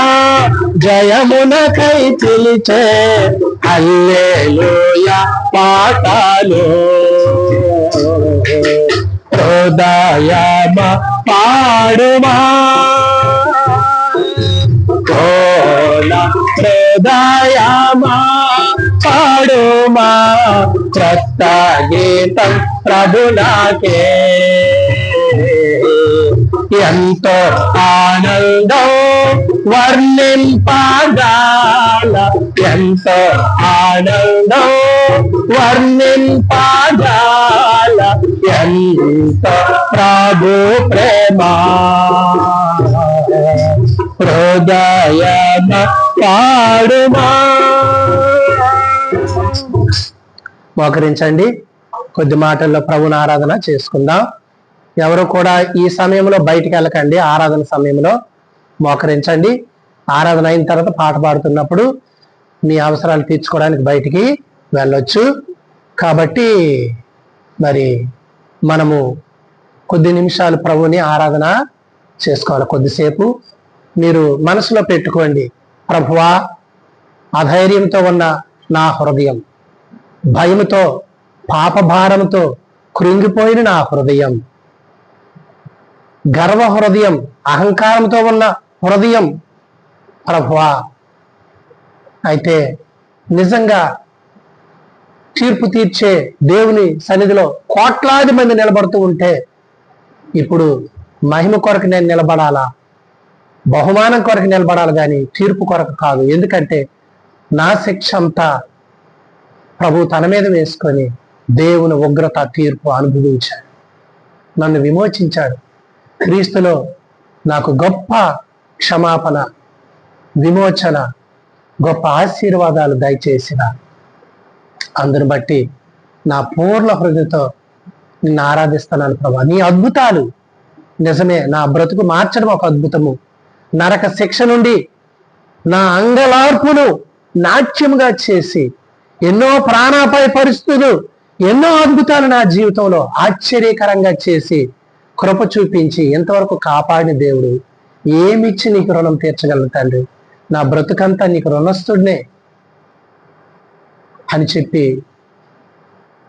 జయమునకై పిలిచే. హల్లెలూయా పాటలు హృదయమ పాడుమా, హృదయమా పాడుమా, క్రొత్త గీతం ప్రభునాకే. ఎంతో ఆనందం వర్ణింపజాల, ఎంతో ఆనందం వర్ణింపజాల, ఎంత ప్రభు ప్రేమ. హృదయమ పాడుమా. మోకరించండి, కొద్ది మాటల్లో ప్రభుని ఆరాధన చేసుకుందాం. ఎవరు కూడా ఈ సమయంలో బయటికి వెళ్ళకండి. ఆరాధన సమయంలో మోకరించండి. ఆరాధన అయిన తర్వాత పాట పాడుతున్నప్పుడు మీ అవసరాలు తీర్చుకోవడానికి బయటికి వెళ్ళొచ్చు. కాబట్టి మరి మనము కొద్ది నిమిషాలు ప్రభుని ఆరాధన చేసుకోవాలి. కొద్దిసేపు మీరు మనసులో పెట్టుకోండి, ప్రభువా, అధైర్యంతో ఉన్న నా హృదయం, భయముతో పాపభారంతో కృంగిపోయిన నా హృదయం, గర్వ హృదయం, అహంకారంతో ఉన్న హృదయం ప్రభువా, అయితే నిజంగా తీర్పు తీర్చే దేవుని సన్నిధిలో కోట్లాది మంది నిలబడుతూ ఉంటే ఇప్పుడు మహిమ కొరకు నేను నిలబడాలా, బహుమానం కొరకు నిలబడాలి, కానీ తీర్పు కొరకు కాదు. ఎందుకంటే నా శిక్ష అంతా ప్రభు తన మీద వేసుకొని దేవుని ఉగ్రత తీర్పు అనుభవించాడు, నన్ను విమోచించాడు. క్రీస్తులో నాకు గొప్ప క్షమాపణ, విమోచన, గొప్ప ఆశీర్వాదాలు దయచేసిన అందుని బట్టి నా పూర్ణ హృదయంతో నిన్ను ఆరాధిస్తున్నాను ప్రభా. నీ అద్భుతాలు నిజమే, నా బ్రతుకు మార్చడం ఒక అద్భుతము. నరక శిక్ష నుండి నా అంగలార్పును నాట్యముగా చేసి ఎన్నో ప్రాణాపాయ పరిస్థితులు, ఎన్నో అద్భుతాలు నా జీవితంలో ఆశ్చర్యకరంగా చేసి కృప చూపించి ఎంతవరకు కాపాడిన దేవుడు, ఏమిచ్చి నీకు రుణం తీర్చగలను తండ్రి, నా బ్రతుకంతా నీకు రుణస్థుడినే అని చెప్పి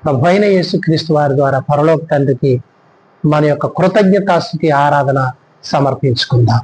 ప్రభువైన యేసుక్రీస్తు వారి ద్వారా పరలోక తండ్రికి మన యొక్క కృతజ్ఞతాస్తుతి ఆరాధన సమర్పించుకుందాం.